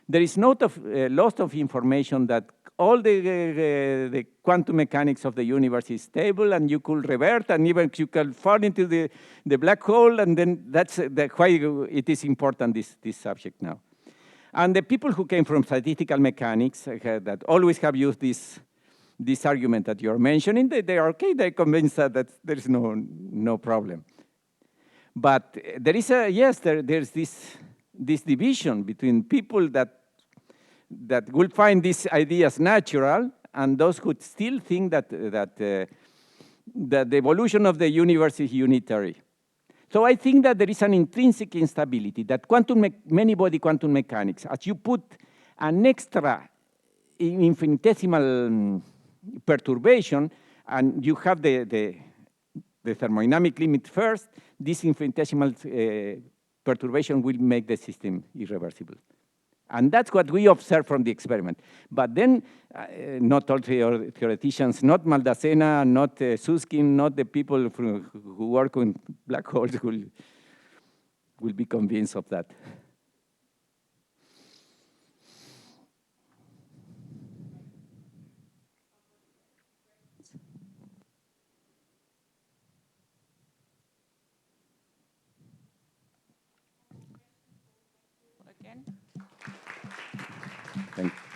there is not loss of information, that all the quantum mechanics of the universe is stable, and you could revert, and even you can fall into the black hole, and then that's why it is important, this subject now. And the people who came from statistical mechanics that always have used this argument that you're mentioning, they are okay, they're convinced that there is no problem. But there is there's this division between people that will find these ideas natural, and those who still think that the evolution of the universe is unitary. So I think that there is an intrinsic instability, that many-body quantum mechanics, as you put an extra infinitesimal perturbation, and you have the thermodynamic limit first, this infinitesimal perturbation will make the system irreversible. And that's what we observe from the experiment. But then, not all theoreticians, not Maldacena, not Susskind, not the people who work on black holes will be convinced of that. Thank you.